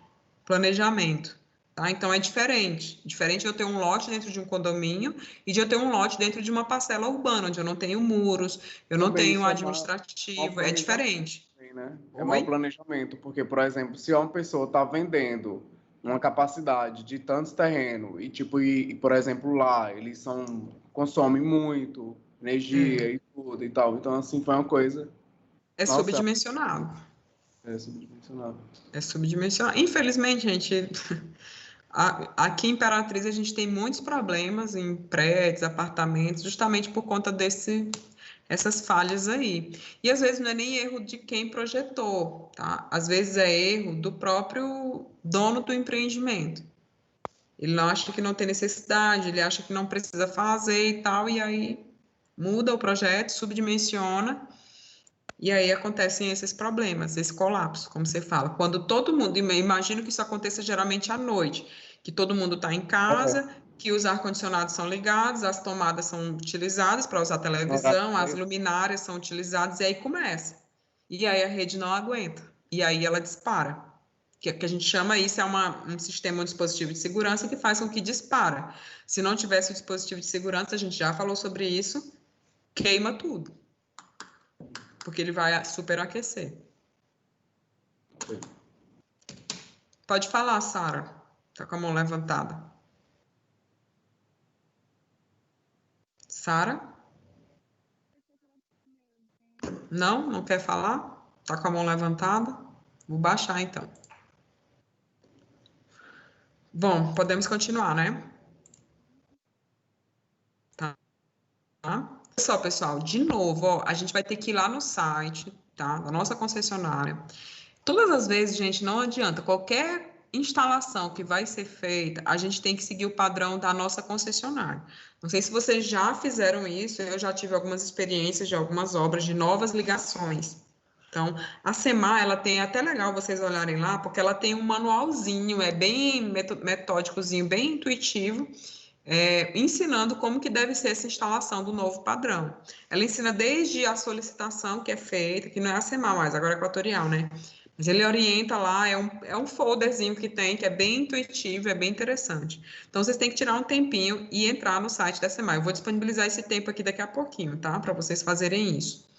planejamento, tá? Então, é diferente. Diferente de eu ter um lote dentro de um condomínio e de eu ter um lote dentro de uma parcela urbana, onde eu não tenho muros, eu não Também tenho isso é mau administrativo, é planejamento diferente. também, né? É Oi? mau planejamento, porque, por exemplo, se uma pessoa está vendendo uma capacidade de tantos terrenos e, tipo, por exemplo, lá eles consomem muito energia e tudo e tal. Então, assim, foi uma coisa, É nossa, subdimensionado. é subdimensionado. É subdimensionado. Infelizmente, gente, aqui em Imperatriz a gente tem muitos problemas em prédios, apartamentos, justamente por conta essas falhas aí. E às vezes não é nem erro de quem projetou, tá? Às vezes é erro do próprio dono do empreendimento. Ele não acha que não tem necessidade, ele acha que não precisa fazer e tal, e aí muda o projeto, subdimensiona, e aí acontecem esses problemas, esse colapso, como você fala. Quando todo mundo, imagino que isso aconteça geralmente à noite, que todo mundo está em casa, que os ar-condicionados são ligados, as tomadas são utilizadas para usar televisão, as luminárias são utilizadas, e aí começa. E aí a rede não aguenta, e aí ela dispara. Que a gente chama isso, é um sistema, um dispositivo de segurança que faz com que dispara. Se não tivesse o dispositivo de segurança, a gente já falou sobre isso, queima tudo. Porque ele vai superaquecer. Pode falar, Sara. Tá com a mão levantada. Sara? Não? Não quer falar? Tá com a mão levantada? Vou baixar, então. Bom, podemos continuar, né? Tá. Pessoal, de novo, ó, a gente vai ter que ir lá no site, tá? Da nossa concessionária. Todas as vezes, gente, não adianta. Qualquer instalação que vai ser feita, a gente tem que seguir o padrão da nossa concessionária. Não sei se vocês já fizeram isso, eu já tive algumas experiências de algumas obras de novas ligações. Então, a SEMAR, ela tem até legal vocês olharem lá, porque ela tem um manualzinho, é bem metódicozinho, bem intuitivo, ensinando como que deve ser essa instalação do novo padrão. Ela ensina desde a solicitação que é feita, que não é a SEMAR mais, agora é Equatorial, né? Mas ele orienta lá, é um folderzinho que tem, que é bem intuitivo, é bem interessante. Então, vocês têm que tirar um tempinho e entrar no site da SEMAR. Eu vou disponibilizar esse tempo aqui daqui a pouquinho, tá? Para vocês fazerem isso.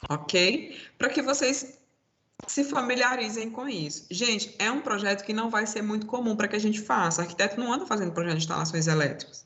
Ok? Para que vocês se familiarizem com isso. Gente, é um projeto que não vai ser muito comum para que a gente faça. Arquiteto não anda fazendo projeto de instalações elétricas.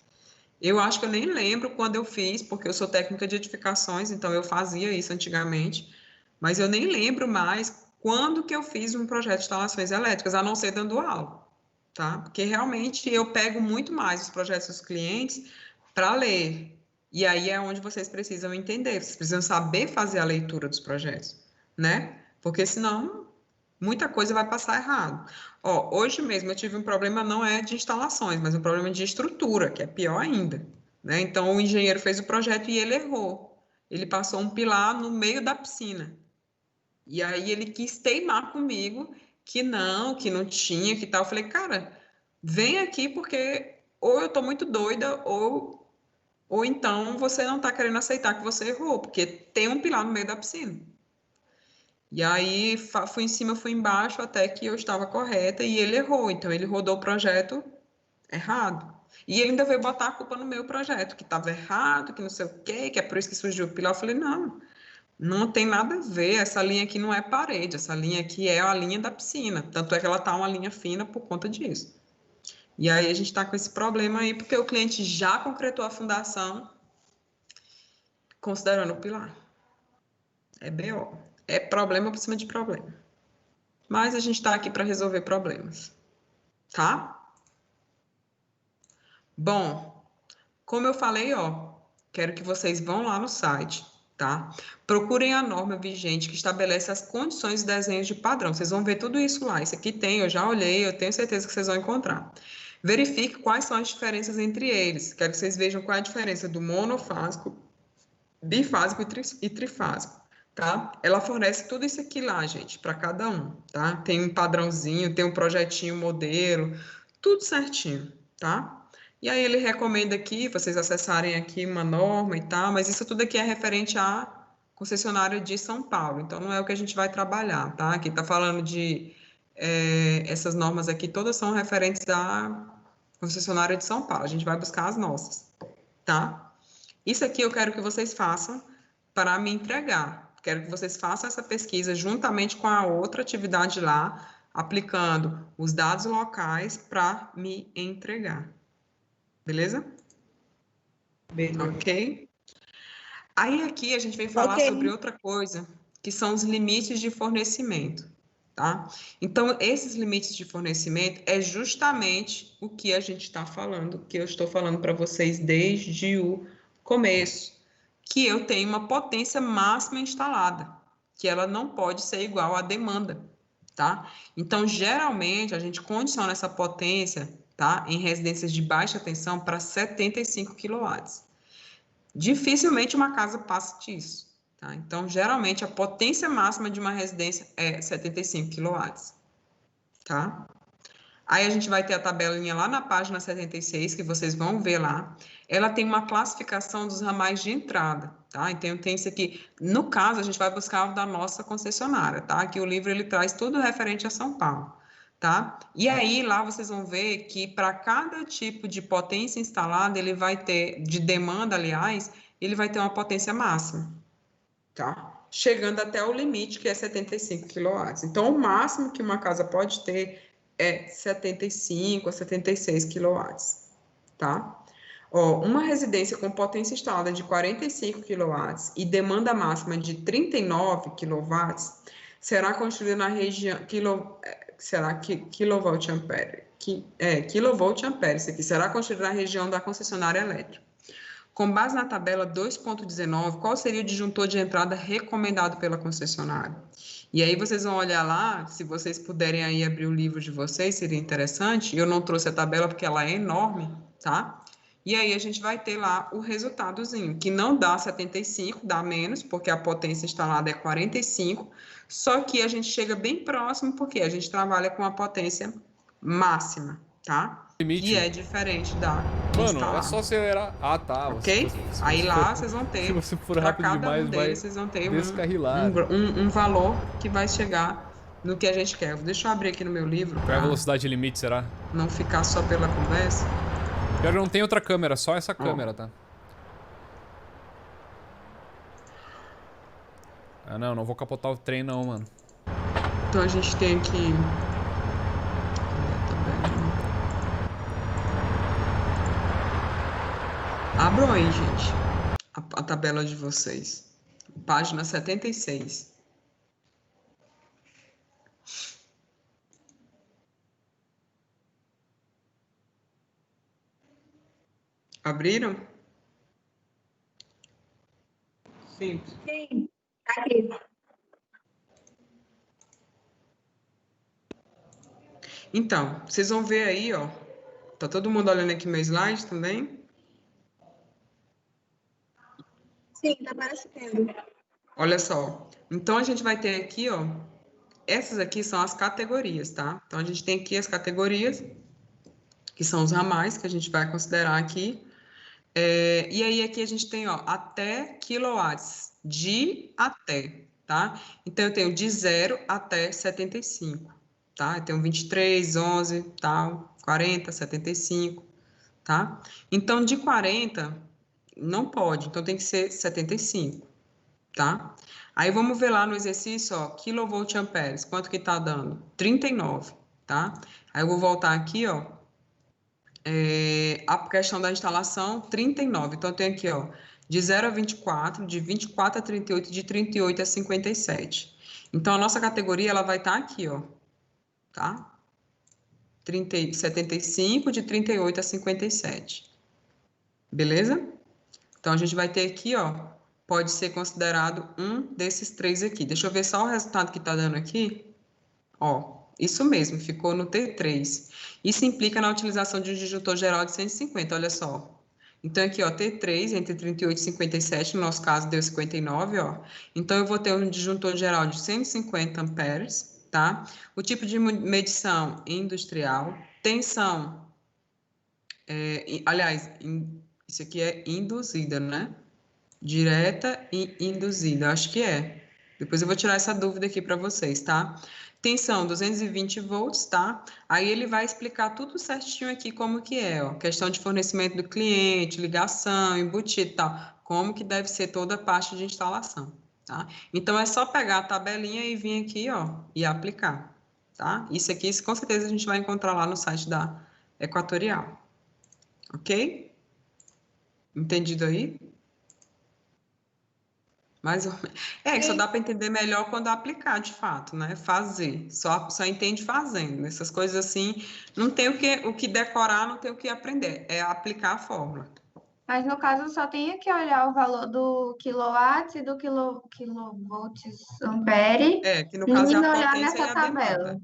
Eu acho que eu nem lembro quando eu fiz, porque eu sou técnica de edificações, então eu fazia isso antigamente, mas eu nem lembro mais quando que eu fiz um projeto de instalações elétricas, a não ser dando aula, tá? Porque realmente eu pego muito mais os projetos dos clientes para ler. E aí é onde vocês precisam entender, vocês precisam saber fazer a leitura dos projetos, né? Porque senão muita coisa vai passar errado. Ó, hoje mesmo eu tive um problema, não é de instalações, mas um problema de estrutura, que é pior ainda, né? Então o engenheiro fez o projeto e ele errou. Ele passou um pilar no meio da piscina. E aí ele quis teimar comigo que não tinha, que tal. Eu falei, cara, vem aqui porque ou eu tô muito doida ou então você não tá querendo aceitar que você errou, porque tem um pilar no meio da piscina. E aí fui em cima, fui embaixo, até que eu estava correta e ele errou. Então ele rodou o projeto errado. E ele ainda veio botar a culpa no meu projeto, que estava errado, que não sei o quê, que é por isso que surgiu o pilar. Eu falei, não tem nada a ver, essa linha aqui não é parede, essa linha aqui é a linha da piscina. Tanto é que ela tá uma linha fina por conta disso. E aí a gente está com esse problema aí, porque o cliente já concretou a fundação considerando o pilar. É BO. É problema por cima de problema. Mas a gente está aqui para resolver problemas. Tá? Bom, como eu falei, ó, quero que vocês vão lá no site, tá? Procurem a norma vigente que estabelece as condições de desenhos de padrão. Vocês vão ver tudo isso lá. Isso aqui tem, eu já olhei, eu tenho certeza que vocês vão encontrar. Verifique quais são as diferenças entre eles. Quero que vocês vejam qual é a diferença do monofásico, bifásico e trifásico, tá? Ela fornece tudo isso aqui lá, gente, para cada um, tá? Tem um padrãozinho, tem um projetinho, modelo, tudo certinho, tá? E aí ele recomenda aqui, vocês acessarem aqui uma norma e tal, mas isso tudo aqui é referente à concessionária de São Paulo, então não é o que a gente vai trabalhar, tá? Aqui tá falando de essas normas aqui todas são referentes à concessionária de São Paulo. A gente vai buscar as nossas, tá? Isso aqui eu quero que vocês façam para me entregar. Quero que vocês façam essa pesquisa juntamente com a outra atividade lá, aplicando os dados locais para me entregar. Beleza? Ok? Aí aqui a gente vem falar sobre outra coisa, que são os limites de fornecimento, tá? Então, esses limites de fornecimento é justamente o que a gente está falando, que eu estou falando para vocês desde o começo, que eu tenho uma potência máxima instalada, que ela não pode ser igual à demanda, tá? Então, geralmente, a gente condiciona essa potência, tá, em residências de baixa tensão para 75 kW. Dificilmente uma casa passa disso, tá? Então, geralmente, a potência máxima de uma residência é 75 kW, tá? Aí a gente vai ter a tabelinha lá na página 76, que vocês vão ver lá. Ela tem uma classificação dos ramais de entrada, tá? Então, tem isso aqui. No caso, a gente vai buscar o da nossa concessionária, tá? Aqui o livro, ele traz tudo referente a São Paulo, tá? E aí, lá vocês vão ver que para cada tipo de potência instalada, ele vai ter, de demanda, aliás, ele vai ter uma potência máxima, tá? Chegando até o limite, que é 75 kW. Então, o máximo que uma casa pode ter é 75 a 76 kW, tá? Ó, uma residência com potência instalada de 45 kW e demanda máxima de 39 kW será construída na região quilovolt-ampere, quilovolt-ampere, isso aqui será construída na região da concessionária elétrica. Com base na tabela 2.19, qual seria o disjuntor de entrada recomendado pela concessionária? E aí vocês vão olhar lá, se vocês puderem aí abrir o livro de vocês, seria interessante. Eu não trouxe a tabela porque ela é enorme, tá? E aí a gente vai ter lá o resultadozinho, que não dá 75, dá menos, porque a potência instalada é 45, só que a gente chega bem próximo, porque a gente trabalha com a potência máxima, tá? Limite. Que é diferente da Mano, instalada. é só acelerar. Ah, tá. Ok? Aí lá vocês vão ter, se você for para rápido cada demais, um vai deles, vocês vão ter descarrilar. um valor que vai chegar no que a gente quer. Deixa eu abrir aqui no meu livro. Qual é a velocidade limite, será? Não ficar só pela conversa. Pior que não tem outra câmera, só essa câmera, tá? Ah, não vou capotar o trem não, mano. Então a gente tem aqui... Abram aí, gente, a tabela de vocês. Página 76. Abriram? Sim. Sim, aqui. Então, vocês vão ver aí, ó. Tá todo mundo olhando aqui meu slide também? Sim, tá aparecendo. Olha só. Então, a gente vai ter aqui, ó. Essas aqui são as categorias, tá? Então, a gente tem aqui as categorias, que são os ramais que a gente vai considerar aqui. E aí, aqui a gente tem, ó, até quilowatts, de até, tá? Então, eu tenho de 0 até 75, tá? Eu tenho 23, 11, tal, 40, 75, tá? Então, de 40, não pode, então tem que ser 75, tá? Aí, vamos ver lá no exercício, ó, kilovolt-amperes, quanto que tá dando? 39, tá? Aí, eu vou voltar aqui, ó, a questão da instalação, 39. Então, eu tenho aqui, ó, de 0 a 24, de 24 a 38, de 38 a 57. Então, a nossa categoria, ela vai estar aqui, ó, tá? 75, de 38 a 57. Beleza? Então, a gente vai ter aqui, ó, pode ser considerado um desses três aqui. Deixa eu ver só o resultado que tá dando aqui. Ó, isso mesmo, ficou no T3. Isso implica na utilização de um disjuntor geral de 150, olha só. Então, aqui, ó, T3 entre 38 e 57, no nosso caso deu 59, ó. Então, eu vou ter um disjuntor geral de 150 amperes, tá? O tipo de medição industrial, tensão, aliás, isso aqui é induzida, né? Direta e induzida, acho que é. Depois eu vou tirar essa dúvida aqui para vocês, tá? Tensão 220 volts, tá? Aí ele vai explicar tudo certinho aqui como que é, ó. Questão de fornecimento do cliente, ligação, embutido e tal. Como que deve ser toda a parte de instalação, tá? Então, é só pegar a tabelinha e vir aqui, ó, e aplicar, tá? Isso aqui, com certeza, a gente vai encontrar lá no site da Equatorial. Ok? Entendido aí? Mais ou menos. É, só dá para entender melhor quando aplicar, de fato, né? Fazer. Só entende fazendo. Essas coisas assim, não tem o que decorar, não tem o que aprender. É aplicar a fórmula. Mas no caso só tenho que olhar o valor do quilowatts e do kilovolts ampere É, que no e caso é a olhar potência e nessa a tabela. demanda.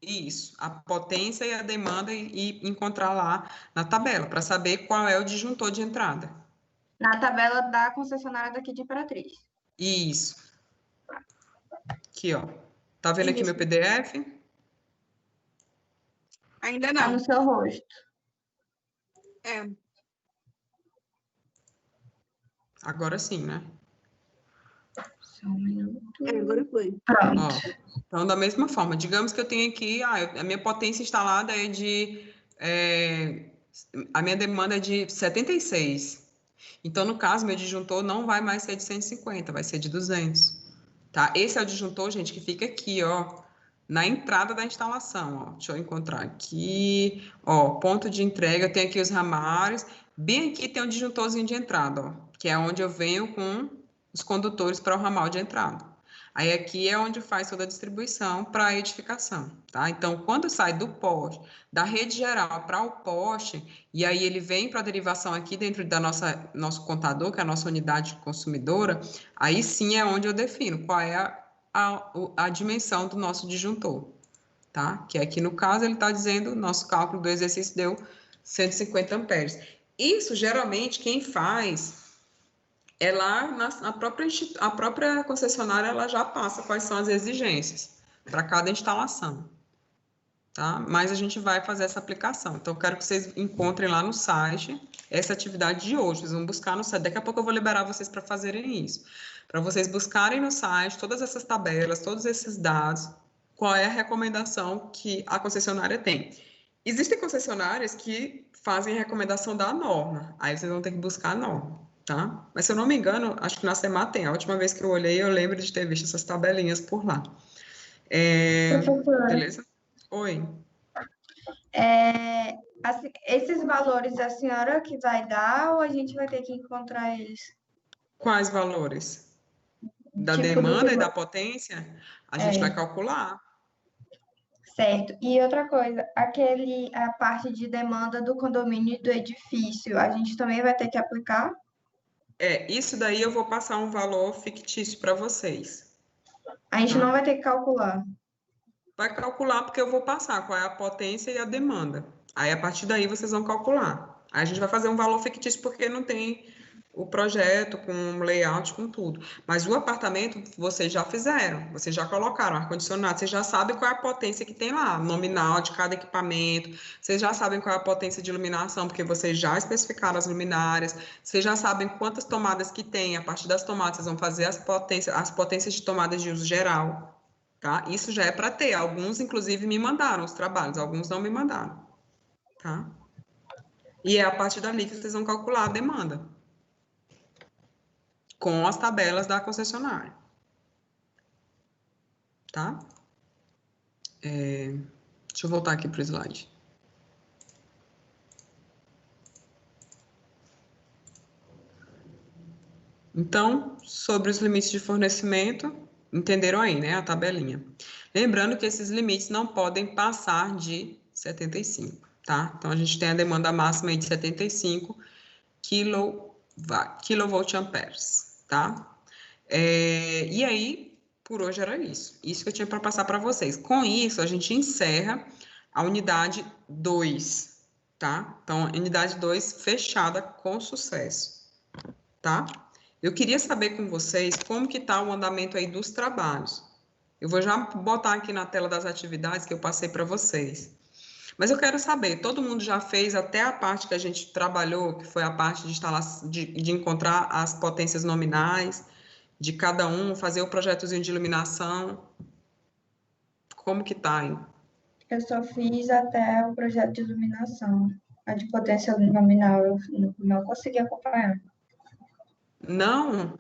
Isso, a potência e a demanda e encontrar lá na tabela, para saber qual é o disjuntor de entrada. Na tabela da concessionária daqui de Imperatriz. Isso. Aqui, ó. Tá vendo aqui Isso. meu PDF? Ainda Tá não. no seu rosto. É. Agora sim, né? Só um minuto. Agora foi. Pronto. Ó, então, da mesma forma, digamos que eu tenho aqui, a minha potência instalada é de, a minha demanda é de 76. Então, no caso, meu disjuntor não vai mais ser de 150, vai ser de 200, tá? Esse é o disjuntor, gente, que fica aqui, ó, na entrada da instalação, ó. Deixa eu encontrar aqui, ó, ponto de entrega, eu tenho aqui os ramalhos, bem aqui tem um disjuntorzinho de entrada, ó, que é onde eu venho com os condutores para o ramal de entrada. Aí aqui é onde faz toda a distribuição para a edificação, tá? Então, quando sai do poste, da rede geral para o poste, e aí ele vem para a derivação aqui dentro da nosso contador, que é a nossa unidade consumidora, aí sim é onde eu defino qual é a dimensão do nosso disjuntor, tá? Que aqui no caso ele está dizendo, nosso cálculo do exercício deu 150 amperes. Isso, geralmente, quem faz é lá a própria concessionária, ela já passa quais são as exigências para cada instalação, tá? Mas a gente vai fazer essa aplicação. Então, eu quero que vocês encontrem lá no site essa atividade de hoje. Vocês vão buscar no site. Daqui a pouco eu vou liberar vocês para fazerem isso. Para vocês buscarem no site todas essas tabelas, todos esses dados, qual é a recomendação que a concessionária tem. Existem concessionárias que fazem recomendação da norma. Aí vocês vão ter que buscar a norma. Tá? Mas se eu não me engano, acho que na SEMAR tem. A última vez que eu olhei, eu lembro de ter visto essas tabelinhas por lá. Professora, Beleza? Oi. esses valores a senhora que vai dar ou a gente vai ter que encontrar eles? Quais valores? Da Tipo, demanda e da potência? A gente vai calcular. Certo. E outra coisa, a parte de demanda do condomínio e do edifício, a gente também vai ter que aplicar? Isso daí eu vou passar um valor fictício para vocês. A gente não vai ter que calcular. Vai calcular porque eu vou passar qual é a potência e a demanda. Aí, a partir daí, vocês vão calcular. Aí, a gente vai fazer um valor fictício porque não tem o projeto com layout, com tudo. Mas o apartamento, vocês já fizeram. Vocês já colocaram ar-condicionado. Vocês já sabem qual é a potência que tem lá, nominal de cada equipamento. Vocês já sabem qual é a potência de iluminação, porque vocês já especificaram as luminárias. Vocês já sabem quantas tomadas que tem. A partir das tomadas, vocês vão fazer as potências de tomadas de uso geral. Tá? Isso já é para ter. Alguns, inclusive, me mandaram os trabalhos, alguns não me mandaram. Tá? E é a partir dali que vocês vão calcular a demanda. Com as tabelas da concessionária. Tá? Deixa eu voltar aqui para o slide. Então, sobre os limites de fornecimento, entenderam aí, né, a tabelinha. Lembrando que esses limites não podem passar de 75, tá? Então, a gente tem a demanda máxima aí de 75 kVA, tá? E aí, por hoje era isso. Isso que eu tinha para passar para vocês. Com isso, a gente encerra a unidade 2, tá? Então, a unidade 2 fechada com sucesso, tá? Eu queria saber com vocês como que está o andamento aí dos trabalhos. Eu vou já botar aqui na tela das atividades que eu passei para vocês. Mas eu quero saber, todo mundo já fez até a parte que a gente trabalhou, que foi a parte de instalação, de encontrar as potências nominais de cada um, fazer o projetozinho de iluminação. Como que tá aí? Eu só fiz até o projeto de iluminação. A de potência nominal eu não consegui acompanhar. Não?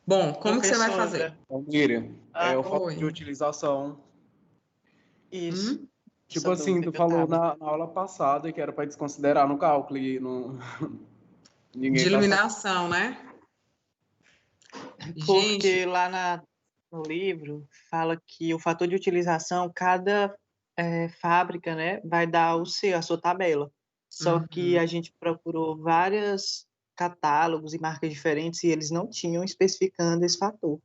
Bom, como que você vai fazer? Então, Miriam, é o fator Oi. de utilização. Isso. Tipo Essa assim, dúvida tu que eu falou tava. na aula passada que era para desconsiderar no cálculo e não... ninguém De tá sabendo. iluminação, né? Porque Gente, lá no livro fala que o fator de utilização, cada fábrica, né, vai dar a sua tabela. Só que a gente procurou vários catálogos e marcas diferentes e eles não tinham especificando esse fator.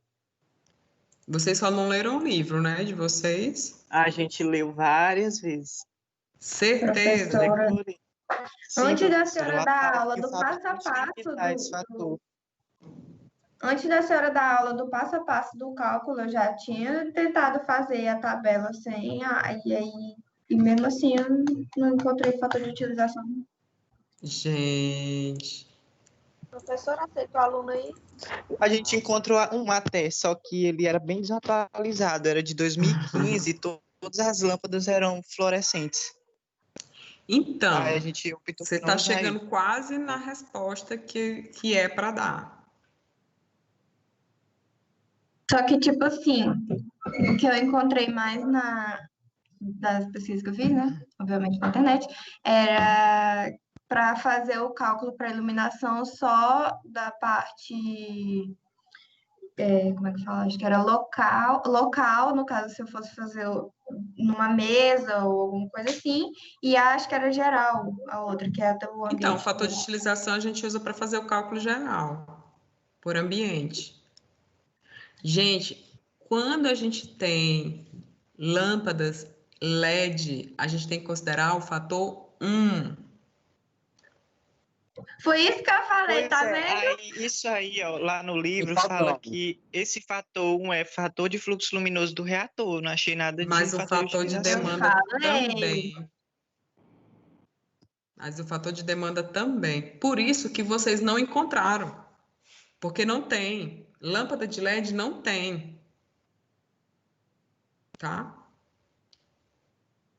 vocês só não leram o livro, né, de vocês? A gente leu várias vezes. Certeza. Professora, Decorei. Sim, antes da professora, senhora lá dar fala aula que o do passo fábrica a não tinha que passo dar esse fator. antes da senhora dar aula do passo a passo do cálculo, eu já tinha tentado fazer a tabela sem, e mesmo assim eu não encontrei fator de utilização. Gente, Professora, aceita o aluno aí? A gente encontrou um até, só que ele era bem desatualizado, era de 2015 e todas as lâmpadas eram fluorescentes. então, Aí a gente optou você por não está usar ele. chegando quase na resposta que é para dar. Só que, tipo assim, o que eu encontrei mais das pesquisas que eu fiz, né? Obviamente na internet, era para fazer o cálculo para iluminação só da parte, como é que fala? Acho que era local, no caso, se eu fosse fazer numa mesa ou alguma coisa assim, e acho que era geral, a outra, que é até o Então, o ambiente. fator de utilização a gente usa para fazer o cálculo geral, por ambiente. Gente, quando a gente tem lâmpadas LED, a gente tem que considerar o fator 1. Foi isso que eu falei, Pois tá é, vendo? isso aí, ó, lá no livro Tá fala bom. que esse fator 1 é fator de fluxo luminoso do reator, não achei nada de Mas o fator de fator de utilização. demanda Falei. também. Mas o fator de demanda também. Por isso que vocês não encontraram. Porque não tem. Lâmpada de LED não tem. Tá?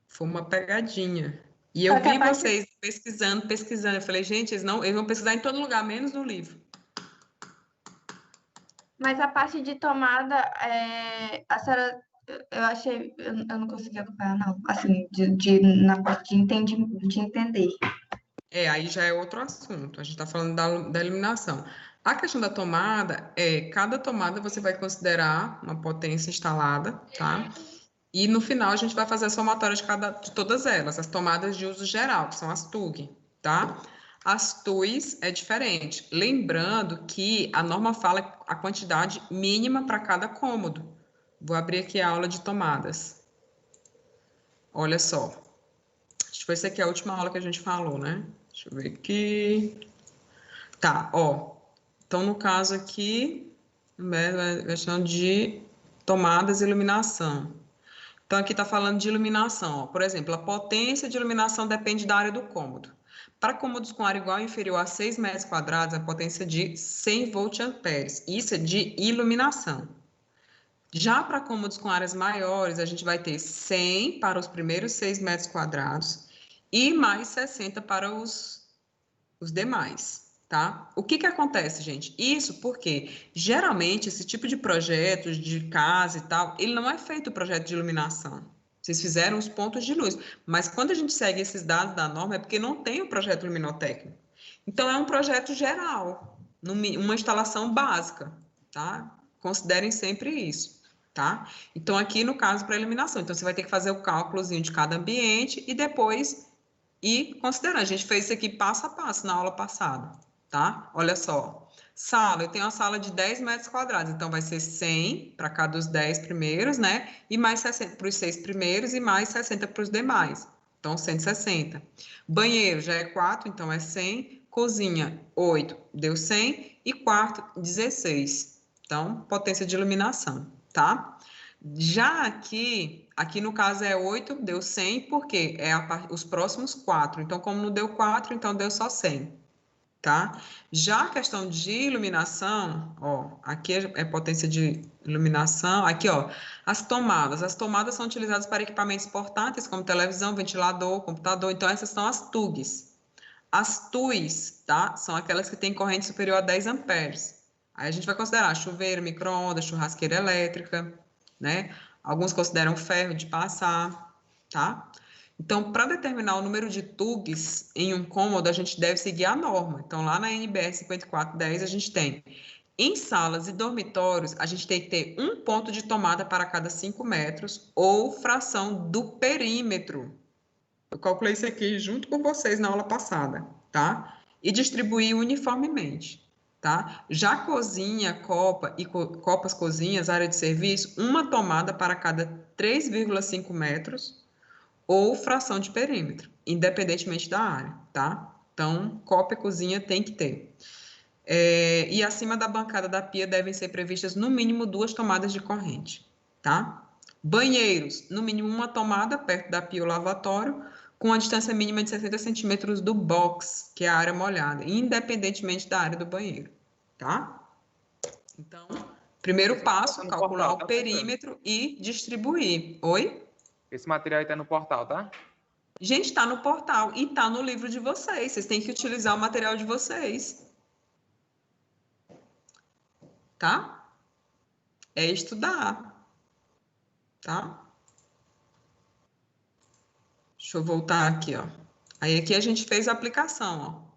Foi uma pegadinha. E eu Só que a vi parte vocês pesquisando. Eu falei, gente, eles vão pesquisar em todo lugar, menos no livro. Mas a parte de tomada, a senhora, eu achei, eu não consegui acompanhar, não. Assim, na parte de entender. Aí já é outro assunto. A gente está falando da eliminação. A questão da tomada cada tomada você vai considerar uma potência instalada, tá? E no final a gente vai fazer a somatória de todas elas, as tomadas de uso geral, que são as TUG, tá? As TUIs é diferente. Lembrando que a norma fala a quantidade mínima para cada cômodo. Vou abrir aqui a aula de tomadas. Olha só. Acho que foi essa aqui a última aula que a gente falou, né? Deixa eu ver aqui. Tá, ó. Então, no caso aqui, questão de tomadas e iluminação. Então, aqui está falando de iluminação. Ó. Por exemplo, a potência de iluminação depende da área do cômodo. Para cômodos com área igual ou inferior a 6 metros quadrados, a potência é de 100 voltamperes. Isso é de iluminação. Já para cômodos com áreas maiores, a gente vai ter 100 para os primeiros 6 metros quadrados e mais 60 para os demais, tá? O que acontece, gente? Isso porque, geralmente, esse tipo de projetos de casa e tal, ele não é feito o projeto de iluminação. Vocês fizeram os pontos de luz, mas quando a gente segue esses dados da norma, é porque não tem o projeto luminotécnico. Então, é um projeto geral, uma instalação básica, tá? Considerem sempre isso, tá? Então, aqui no caso, para iluminação. Então, você vai ter que fazer o cálculozinho de cada ambiente e depois considerar. A gente fez isso aqui passo a passo na aula passada, tá? Olha só. Sala, eu tenho uma sala de 10 metros quadrados, então vai ser 100 para cada dos 10 primeiros, né? E mais 60 para os 6 primeiros e mais 60 para os demais. Então, 160. Banheiro já é 4, então é 100. Cozinha, 8, deu 100. E quarto, 16. Então, potência de iluminação, tá? Já aqui no caso é 8, deu 100, porque os próximos 4. Então, como não deu 4, então deu só 100. tá? Já a questão de iluminação, ó, aqui é potência de iluminação, aqui, ó, as tomadas são utilizadas para equipamentos portáteis, como televisão, ventilador, computador, então essas são as TUGs. As TUIs, tá? São aquelas que têm corrente superior a 10 amperes. Aí a gente vai considerar chuveiro, micro-ondas, churrasqueira elétrica, né? Alguns consideram ferro de passar, tá? Então, para determinar o número de TUGs em um cômodo, a gente deve seguir a norma. Então, lá na NBR 5410, a gente tem, em salas e dormitórios, a gente tem que ter um ponto de tomada para cada 5 metros ou fração do perímetro. Eu calculei isso aqui junto com vocês na aula passada, tá? E distribuir uniformemente, tá? Já cozinha, copa e copas cozinhas, área de serviço, uma tomada para cada 3,5 metros ou fração de perímetro, independentemente da área, tá? Então, copa e cozinha tem que ter. E acima da bancada da pia devem ser previstas no mínimo 2 tomadas de corrente, tá? Banheiros, no mínimo uma tomada perto da pia ou lavatório, com a distância mínima de 60 centímetros do box, que é a área molhada, independentemente da área do banheiro, tá? Então, primeiro passo, calcular o perímetro e distribuir. Oi? Esse material está no portal, tá? Gente, está no portal e está no livro de vocês. Vocês têm que utilizar o material de vocês. Tá? É estudar. Tá? Deixa eu voltar aqui, ó. Aí aqui a gente fez a aplicação, ó.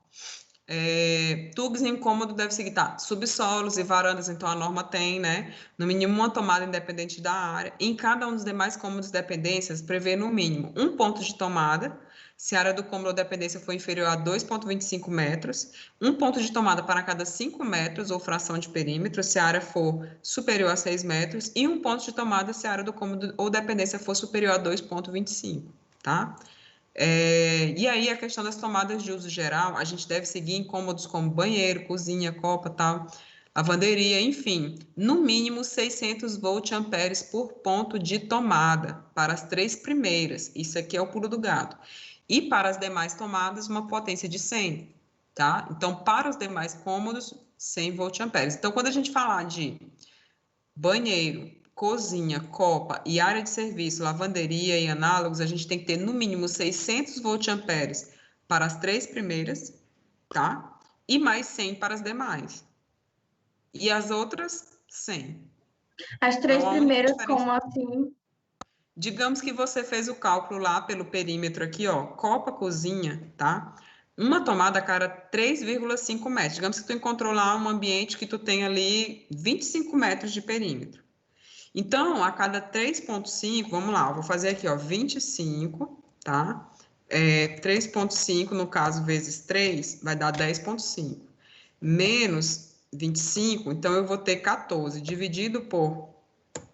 Tubos em cômodo deve seguir, tá? Subsolos e varandas, então a norma tem, né? No mínimo uma tomada independente da área. Em cada um dos demais cômodos e dependências, prevê no mínimo um ponto de tomada, se a área do cômodo ou dependência for inferior a 2,25 metros, um ponto de tomada para cada 5 metros ou fração de perímetro, se a área for superior a 6 metros, e um ponto de tomada se a área do cômodo ou dependência for superior a 2,25, tá? E aí, a questão das tomadas de uso geral, a gente deve seguir em cômodos como banheiro, cozinha, copa, tal, lavanderia, enfim, no mínimo 600 volt-amperes por ponto de tomada, para as 3 primeiras, isso aqui é o pulo do gato, e para as demais tomadas, uma potência de 100, tá? Então, para os demais cômodos, 100 volt-amperes. Então, quando a gente falar de banheiro, cozinha, copa e área de serviço, lavanderia e análogos, a gente tem que ter no mínimo 600 volt-amperes para as 3 primeiras, tá? E mais 100 para as demais. E as outras, 100. As 3 primeiras, como assim? Digamos que você fez o cálculo lá pelo perímetro aqui, ó, copa, cozinha, tá? Uma tomada a cada 3,5 metros. Digamos que tu encontrou lá um ambiente que tu tem ali 25 metros de perímetro. Então, a cada 3,5, vamos lá, eu vou fazer aqui, ó, 25, tá? 3,5, no caso, vezes 3, vai dar 10,5. Menos 25, então eu vou ter 14, dividido por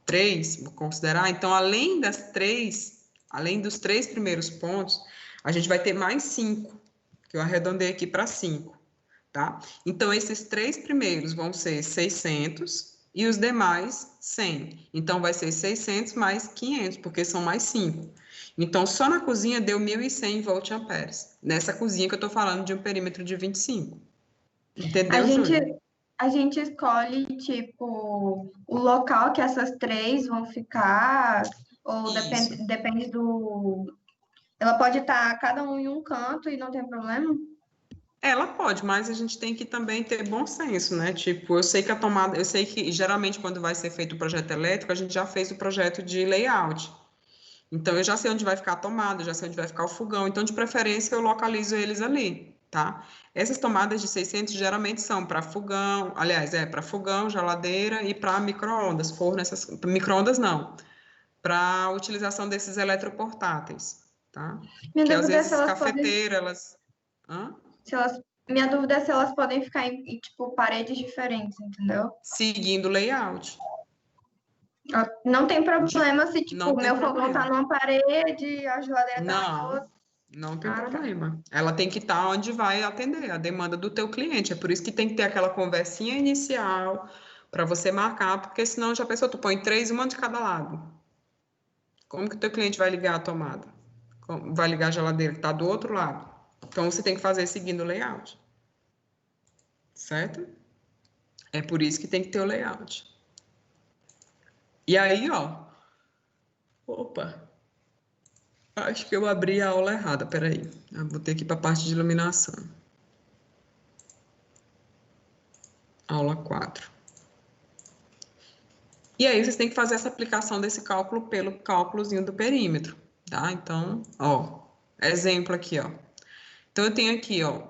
3, vou considerar, então, além dos 3 primeiros pontos, a gente vai ter mais 5, que eu arredondei aqui para 5, tá? Então, esses 3 primeiros vão ser 600, e os demais, 100. Então, vai ser 600 mais 500, porque são mais 5. Então, só na cozinha deu 1.100 volt-amperes. Nessa cozinha que eu estou falando de um perímetro de 25. Entendeu, Júlia? A gente escolhe, tipo, o local que essas 3 vão ficar, ou depende do... Ela pode estar cada um em um canto e não tem problema? Ela pode, mas a gente tem que também ter bom senso, né? Tipo, eu sei que geralmente quando vai ser feito o projeto elétrico, a gente já fez o projeto de layout. Então, eu já sei onde vai ficar a tomada, já sei onde vai ficar o fogão. Então, de preferência, eu localizo eles ali, tá? Essas tomadas de 600 geralmente são para fogão, aliás, para fogão, geladeira e para micro-ondas, forno, micro-ondas não, para utilização desses eletroportáteis, tá? Minha que às dúvida vezes é se cafeteiras, minha dúvida é se elas podem ficar em tipo, paredes diferentes, entendeu? Seguindo o layout. Não tem problema se, tipo, o meu fogão tá numa parede, a geladeira tá em outra. Não tem problema. Ela tem que estar onde vai atender a demanda do teu cliente. É por isso que tem que ter aquela conversinha inicial para você marcar, porque senão já pensou, tu põe 3, uma de cada lado. Como que o teu cliente vai ligar a tomada? Vai ligar a geladeira que está do outro lado. Então, você tem que fazer seguindo o layout. certo? É por isso que tem que ter o layout. E aí, ó, opa, acho que eu abri a aula errada, peraí. Eu vou ter que ir para a parte de iluminação. Aula 4. E aí, vocês têm que fazer essa aplicação desse cálculo pelo cálculozinho do perímetro, tá? Então, ó, exemplo aqui, ó. Então, eu tenho aqui, ó,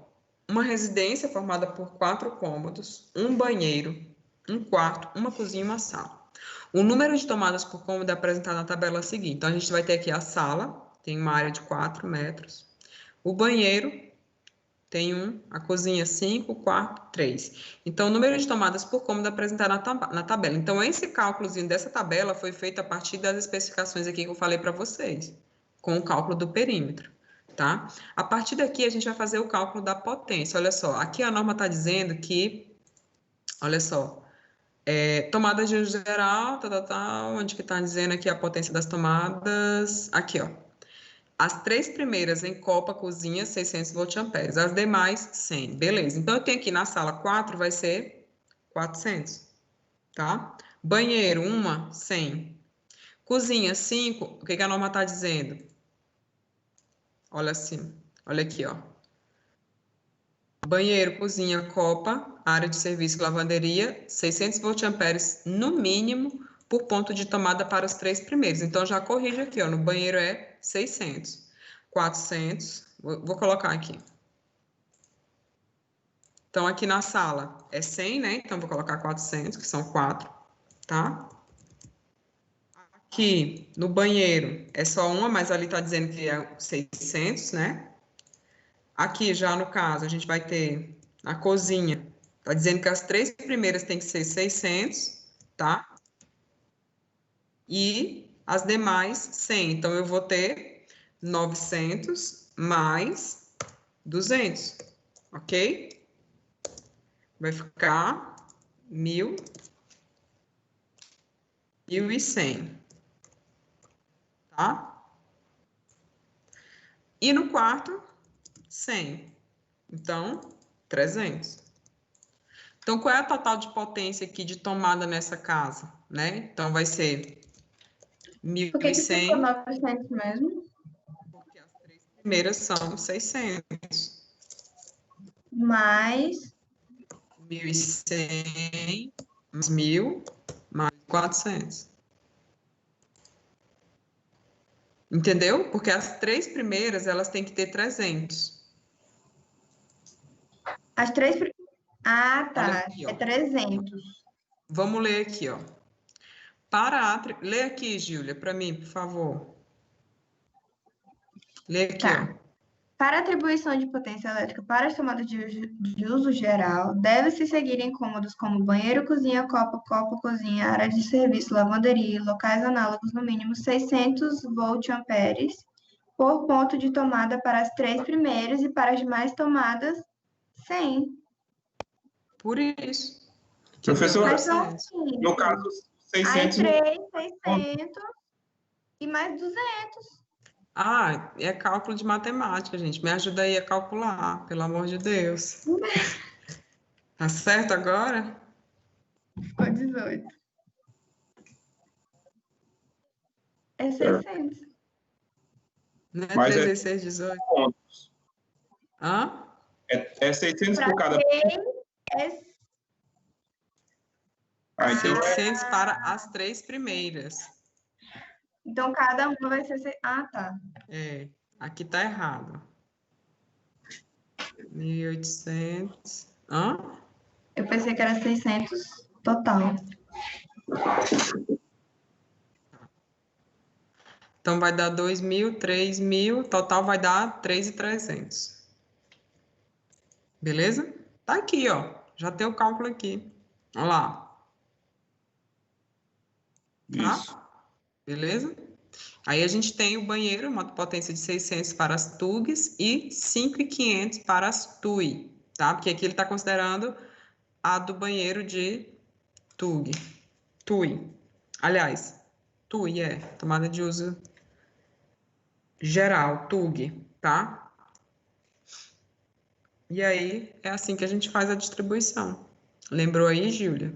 uma residência formada por 4 cômodos, um banheiro, um quarto, uma cozinha e uma sala. O número de tomadas por cômodo é apresentado na tabela seguinte. Então, a gente vai ter aqui a sala, tem uma área de 4 metros. O banheiro tem 1, a cozinha 5, o quarto 3. Então, o número de tomadas por cômodo é apresentado na tabela. Então, esse cálculozinho dessa tabela foi feito a partir das especificações aqui que eu falei para vocês, com o cálculo do perímetro, tá? A partir daqui, a gente vai fazer o cálculo da potência. Olha só, aqui a norma está dizendo que, olha só, tomada de uso geral, onde que está dizendo aqui a potência das tomadas? Aqui, ó. As 3 primeiras em copa, cozinha, 600 voltamperes. As demais, 100. Beleza. Então, eu tenho aqui na sala 4, vai ser 400, tá? Banheiro, 1, 100. Cozinha, 5, o que a norma está dizendo? Olha assim, olha aqui, ó. Banheiro, cozinha, copa, área de serviço, lavanderia, 600 voltamperes no mínimo por ponto de tomada para os 3 primeiros. Então, já corrige aqui, ó, no banheiro é 600, 400, vou colocar aqui. Então, aqui na sala é 100, né? Então, vou colocar 400, que são 4, tá? Aqui no banheiro é só uma, mas ali tá dizendo que é 600, né? Aqui já no caso, a gente vai ter a cozinha. Tá dizendo que as 3 primeiras tem que ser 600, tá? E as demais 100. Então, eu vou ter 900 mais 200, ok? Vai ficar 1.000, 1.100, tá? E no quarto, 100. Então, 300. Então, qual é a total de potência aqui de tomada nessa casa, né? Então, vai ser 1.100. Por que ficou 900 mesmo? Porque as 3 primeiras são 600. Mais 1.100, mais 1.000, mais 400. Entendeu? Porque as 3 primeiras, elas têm que ter 300. as 3... Ah, tá. Aqui, é 300. Vamos ler aqui, ó. Lê aqui, Júlia, para mim, por favor. Lê aqui, Tá. ó. Para atribuição de potência elétrica para as tomadas de uso geral, deve-se seguir em cômodos como banheiro, cozinha, copa, cozinha, área de serviço, lavanderia e locais análogos no mínimo 600 voltamperes por ponto de tomada para as 3 primeiras e para as demais tomadas 100. Por isso. Professora, Mas são assim, no caso, 600... Aí 3, 600 e mais 200. Ah, é cálculo de matemática, gente. Me ajuda aí a calcular, pelo amor de Deus. Tá certo agora? Ficou 18. É 600. Não é Mas 3 vezes 6, 18? pontos. Hã? É 600 Para por cada... 3, é... Ah, então 600 para as 3 primeiras. Então, cada uma vai ser... Ah, tá. É, aqui tá errado. 1.800. Hã? Eu pensei que era 600 total. Então, vai dar 2.000, 3.000, total vai dar 3.300. Beleza? Tá aqui, ó. Já tem o cálculo aqui. Olha lá. isso. Tá? Beleza? Aí a gente tem o banheiro, uma potência de 600 para as TUGs e 5.500 para as TUI, tá? Porque aqui ele está considerando a do banheiro de TUG. TUI. Aliás, TUI é tomada de uso geral, TUG, tá? E aí, é assim que a gente faz a distribuição. Lembrou aí, Júlia?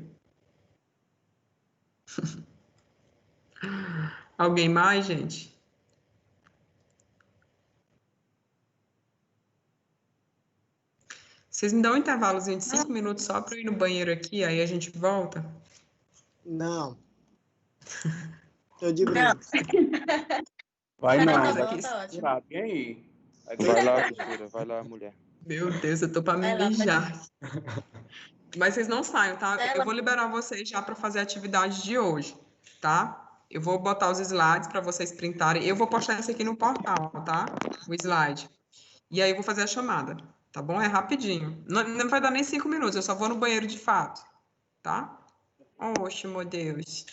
Alguém mais, gente? Vocês me dão um intervalozinho de 5 minutos só para eu ir no banheiro aqui, aí a gente volta? Não. Tô de brinco. Vai não, Mas vai aqui... segurar bem aí. Vai lá, costura, vai lá, mulher. Meu Deus, eu tô para me mijar. Mas vocês não saiam, tá? Eu vou liberar vocês já para fazer a atividade de hoje, tá? Eu vou botar os slides para vocês printarem. Eu vou postar isso aqui no portal, tá? O slide. E aí eu vou fazer a chamada, tá bom? É rapidinho. Não vai dar nem 5 minutos, eu só vou no banheiro de fato, tá? Oxe, meu Deus.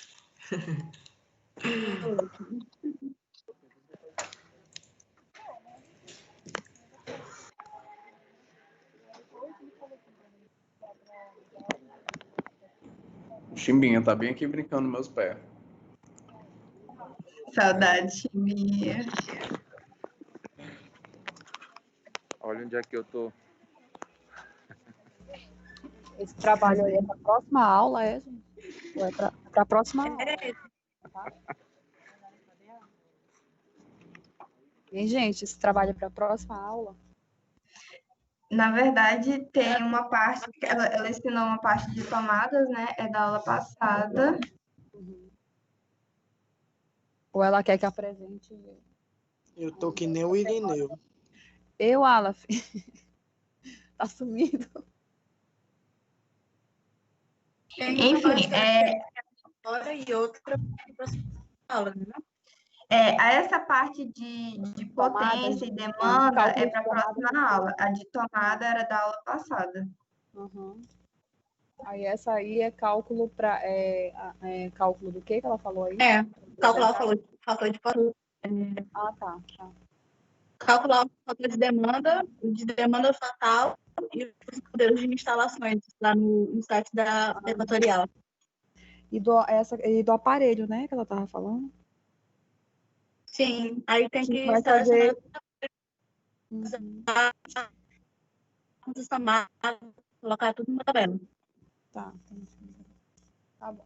O Chimbinha tá bem aqui brincando nos meus pés. Saudade, Chimbinha. Olha onde é que eu tô. Esse trabalho aí é para a próxima aula, é, gente? Ou é para a próxima aula? Tá? E, gente, esse trabalho é para a próxima aula? Na verdade, tem uma parte, ela ensinou uma parte de tomadas, né? É da aula passada. Ou ela quer que apresente? Eu tô que nem o Irineu. Eu, Aleph. Tá sumido. Enfim, Hora e outra aula, né? Essa parte de potência e demanda é para a próxima aula. A de tomada era da aula passada. Uhum. Aí essa aí é cálculo para cálculo do que ela falou aí? Calcular o fator de potência. Ah, tá. Calcular o fator de demanda fatal e os modelos de instalações lá no site da Equatorial. E do aparelho, né, que ela tava falando? Sim, aí tem que vai selecionar fazer... as tomadas, colocar tudo na tabela. Tá, tá bom.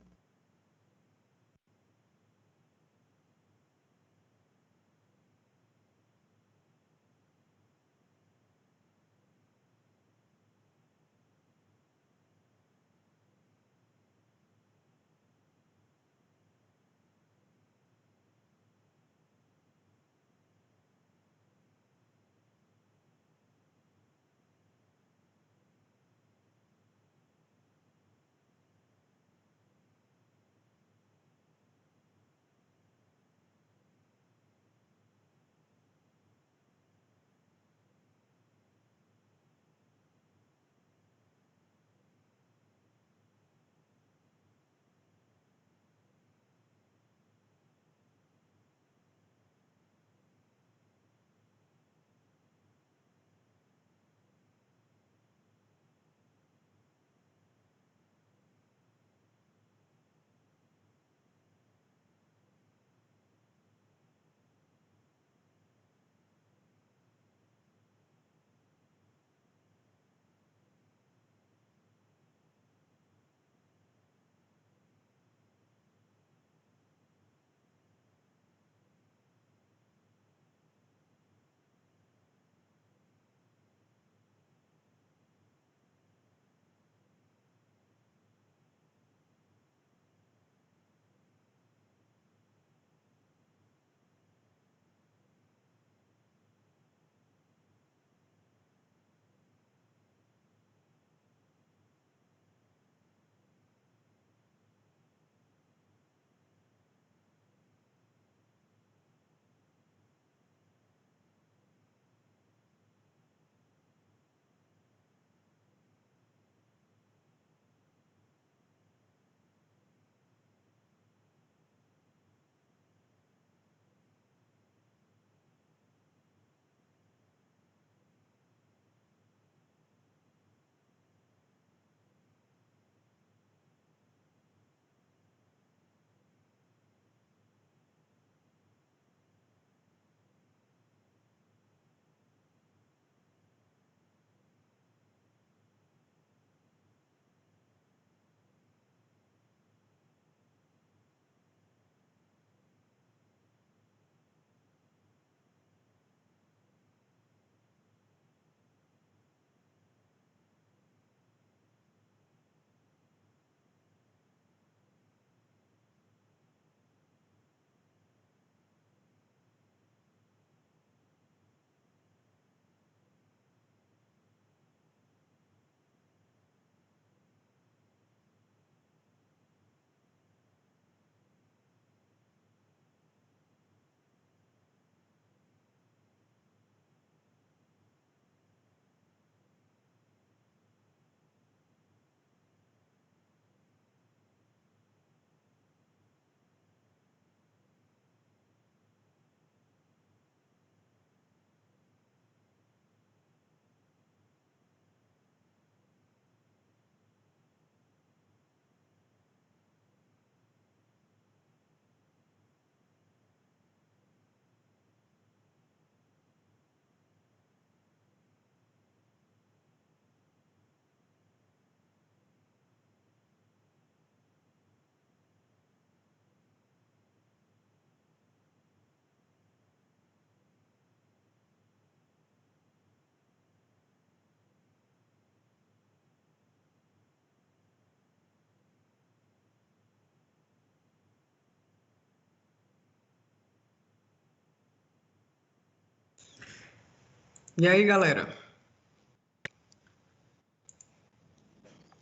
E aí, galera?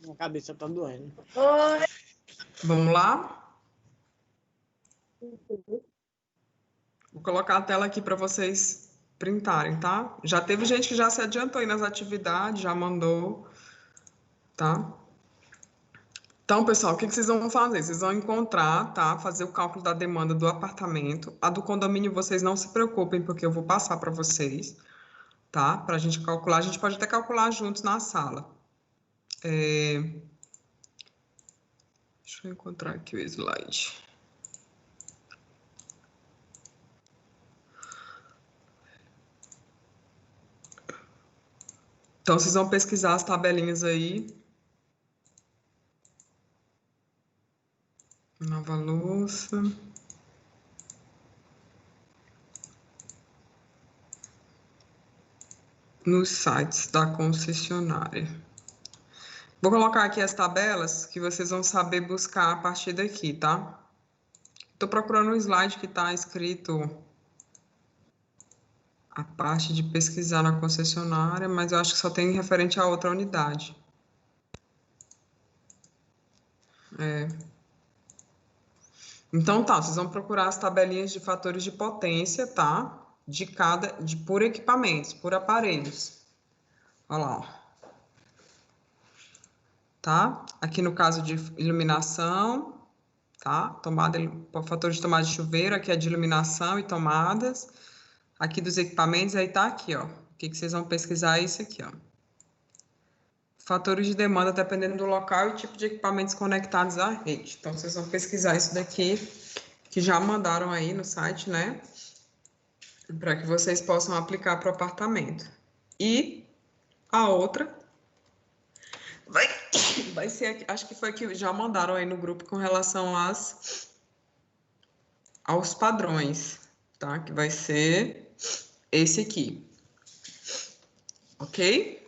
Minha cabeça tá doendo. Oi. Vamos lá? Vou colocar a tela aqui para vocês printarem, tá? Já teve gente que já se adiantou aí nas atividades, já mandou, tá? Então, pessoal, o que vocês vão fazer? Vocês vão encontrar, tá? Fazer o cálculo da demanda do apartamento. A do condomínio, vocês não se preocupem, porque eu vou passar para vocês, tá? Para a gente calcular. A gente pode até calcular juntos na sala. Deixa eu encontrar aqui o slide. Então, vocês vão pesquisar as tabelinhas aí. Nova Louça. Nos sites da concessionária. Vou colocar aqui as tabelas que vocês vão saber buscar a partir daqui, tá? Estou procurando um slide que está escrito a parte de pesquisar na concessionária, mas eu acho que só tem referente a outra unidade. Então, tá, vocês vão procurar as tabelinhas de fatores de potência, tá? Por equipamentos, por aparelhos. Olha lá, ó. Tá? Aqui no caso de iluminação, tá? Fator de tomada de chuveiro, aqui é de iluminação e tomadas. Aqui dos equipamentos, aí tá aqui, ó. O que vocês vão pesquisar é isso aqui, ó. Fatores de demanda dependendo do local e tipo de equipamentos conectados à rede. Então, vocês vão pesquisar isso daqui, que já mandaram aí no site, né? Para que vocês possam aplicar para o apartamento. E a outra vai ser, acho que foi que já mandaram aí no grupo com relação aos padrões, tá? Que vai ser esse aqui. Ok?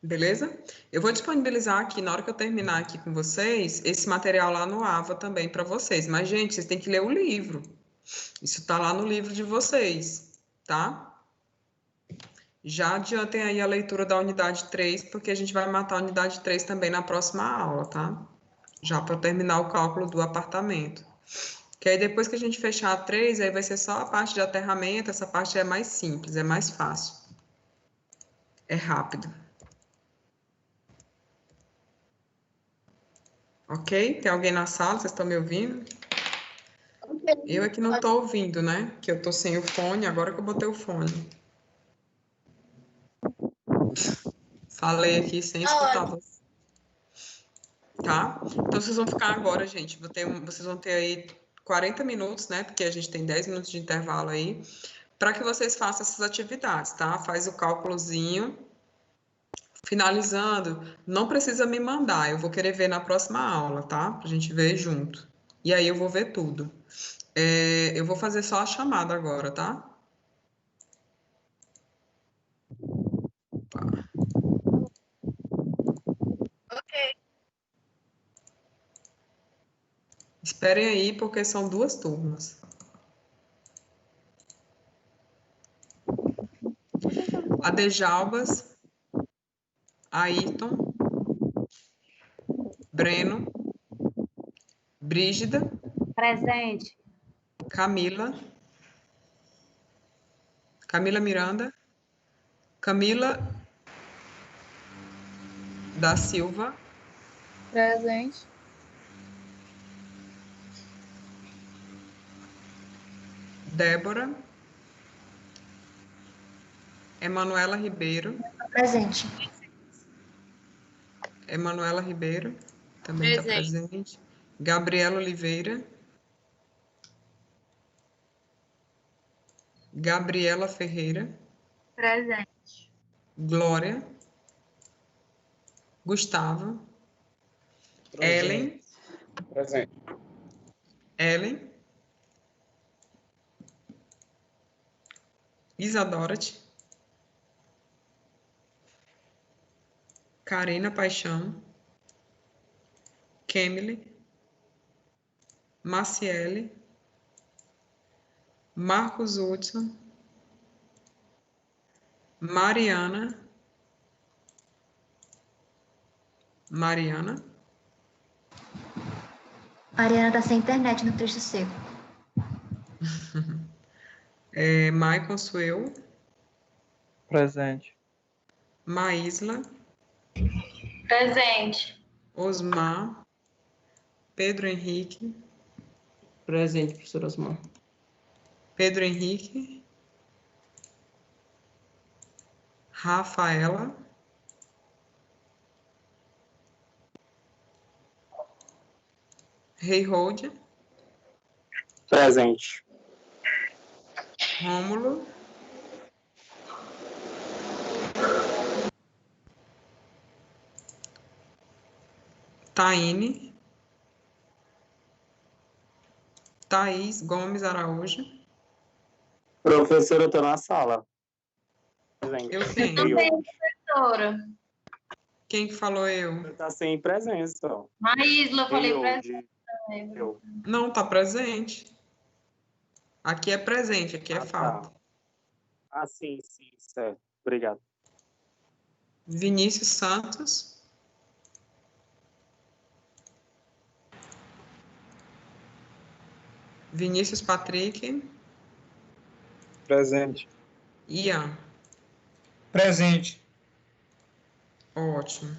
Beleza? Eu vou disponibilizar aqui, na hora que eu terminar aqui com vocês, esse material lá no AVA também para vocês. Mas, gente, vocês têm que ler o livro. Isso tá lá no livro de vocês, tá? Já adiantem aí a leitura da unidade 3, porque a gente vai matar a unidade 3 também na próxima aula, tá? Já para terminar o cálculo do apartamento. Que aí depois que a gente fechar a 3, aí vai ser só a parte de aterramento, essa parte é mais simples, é mais fácil. É rápido. Ok? Tem alguém na sala? Vocês estão me ouvindo? Eu é que não estou ouvindo, né? Que eu estou sem o fone, agora que eu botei o fone. Falei aqui sem escutar você. Tá? Então, vocês vão ficar agora, gente. Vocês vão ter aí 40 minutos, né? Porque a gente tem 10 minutos de intervalo aí. Para que vocês façam essas atividades, tá? Faz o cálculozinho. Finalizando, não precisa me mandar. Eu vou querer ver na próxima aula, tá? Pra gente ver junto. E aí eu vou ver tudo. Eu vou fazer só a chamada agora, tá? Ok. Esperem aí, porque são 2 turmas. Adejalbas, Ayrton, Breno, Brígida. Presente. Camila Miranda, Camila da Silva. Presente. Débora. Emanuela Ribeiro. Presente. Emanuela Ribeiro, também está presente. Gabriela Oliveira. Gabriela Ferreira. Presente. Glória. Gustavo. Ellen. Presente. Ellen. Isadorate. Karina Paixão. Kemily. Maciele. Marcos Hudson, Mariana, Mariana tá sem internet no trecho seco. Maicon Suel, Presente. Maísla, Presente. Osmar, Pedro Henrique, Presente, professor Osmar. Pedro Henrique, Rafaela, Reihold, Presente. Rômulo, Taine, Thaís Gomes Araújo. Professora, eu tô na sala. Presente. Eu tenho. Também, professora. Quem que falou eu? Tá sem presença. Maísla, eu falei Eu, presente. eu. Não, tá presente. Aqui é presente, aqui é falta. Tá. Ah, sim, certo. Obrigado. Vinícius Santos. Vinícius Patrick. Presente. Ian. Presente. Ótimo.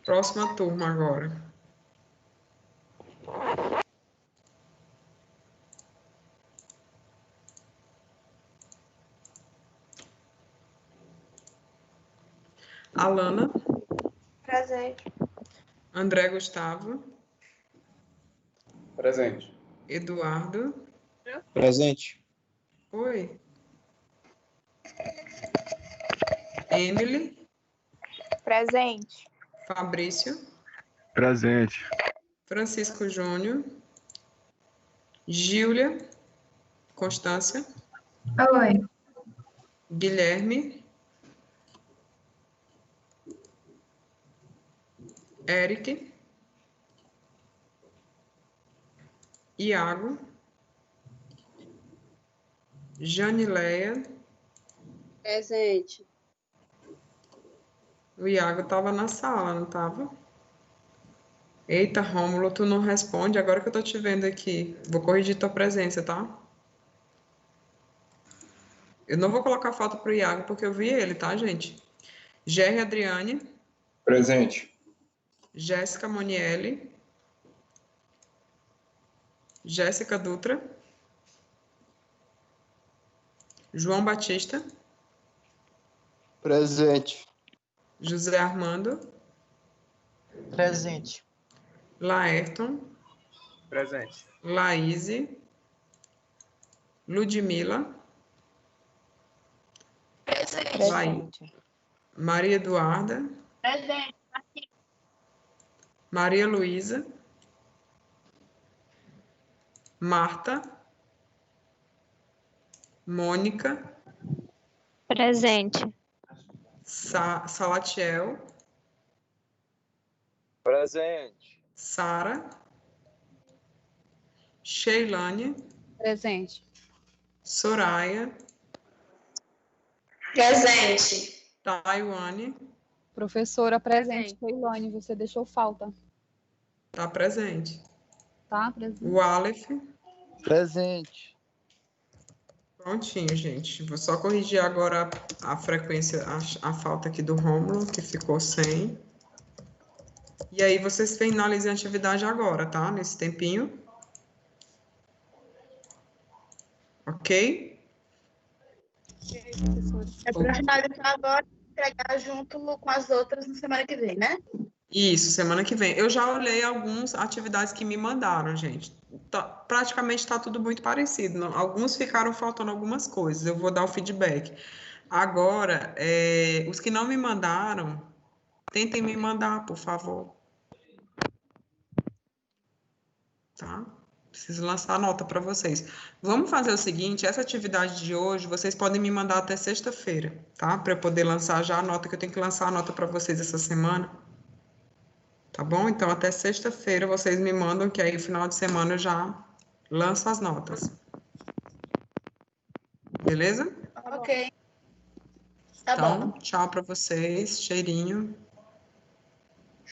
Próxima turma agora. Alana. Presente. André Gustavo. Presente. Eduardo. Presente. Oi. Emily. Presente. Fabrício. Presente. Francisco Júnior. Gíulia. Constância. Oi. Guilherme. Eric. Iago. Janileia. Presente. O Iago estava na sala, não estava? Eita, Rômulo, tu não responde agora que eu tô te vendo aqui. Vou corrigir tua presença, tá? Eu não vou colocar foto pro Iago porque eu vi ele, tá, gente? Gerry Adriane. Presente. Jéssica Monielli. Jéssica Dutra. João Batista. Presente. José Armando. Presente. Laerton. Presente. Laíse. Ludmila. Presente. Maria Eduarda. Presente. Maria Luísa. Marta. Mônica. Presente. Salatiel. Presente. Sara. Sheilane. Presente. Soraya. Presente. Taiwane. Professora, presente. Keilane, você deixou falta. Tá presente. Tá, presente. O Aleph. Presente. Prontinho, gente. Vou só corrigir agora a frequência, a falta aqui do Rômulo, que ficou sem. E aí vocês finalizem a atividade agora, tá? Nesse tempinho. Ok? É para finalizar agora e entregar junto com as outras na semana que vem, né? Isso, semana que vem. Eu já olhei algumas atividades que me mandaram, gente. Praticamente está tudo muito parecido. Não? Alguns ficaram faltando algumas coisas. Eu vou dar o feedback. Agora, os que não me mandaram, tentem me mandar, por favor. Tá? Preciso lançar a nota para vocês. Vamos fazer o seguinte, essa atividade de hoje, vocês podem me mandar até sexta-feira, tá? Para eu poder lançar já a nota, que eu tenho que lançar a nota para vocês essa semana. Tá bom? Então, até sexta-feira vocês me mandam, que aí no final de semana eu já lanço as notas. Beleza? Ok. Tá Então, bom. tchau para vocês. Cheirinho.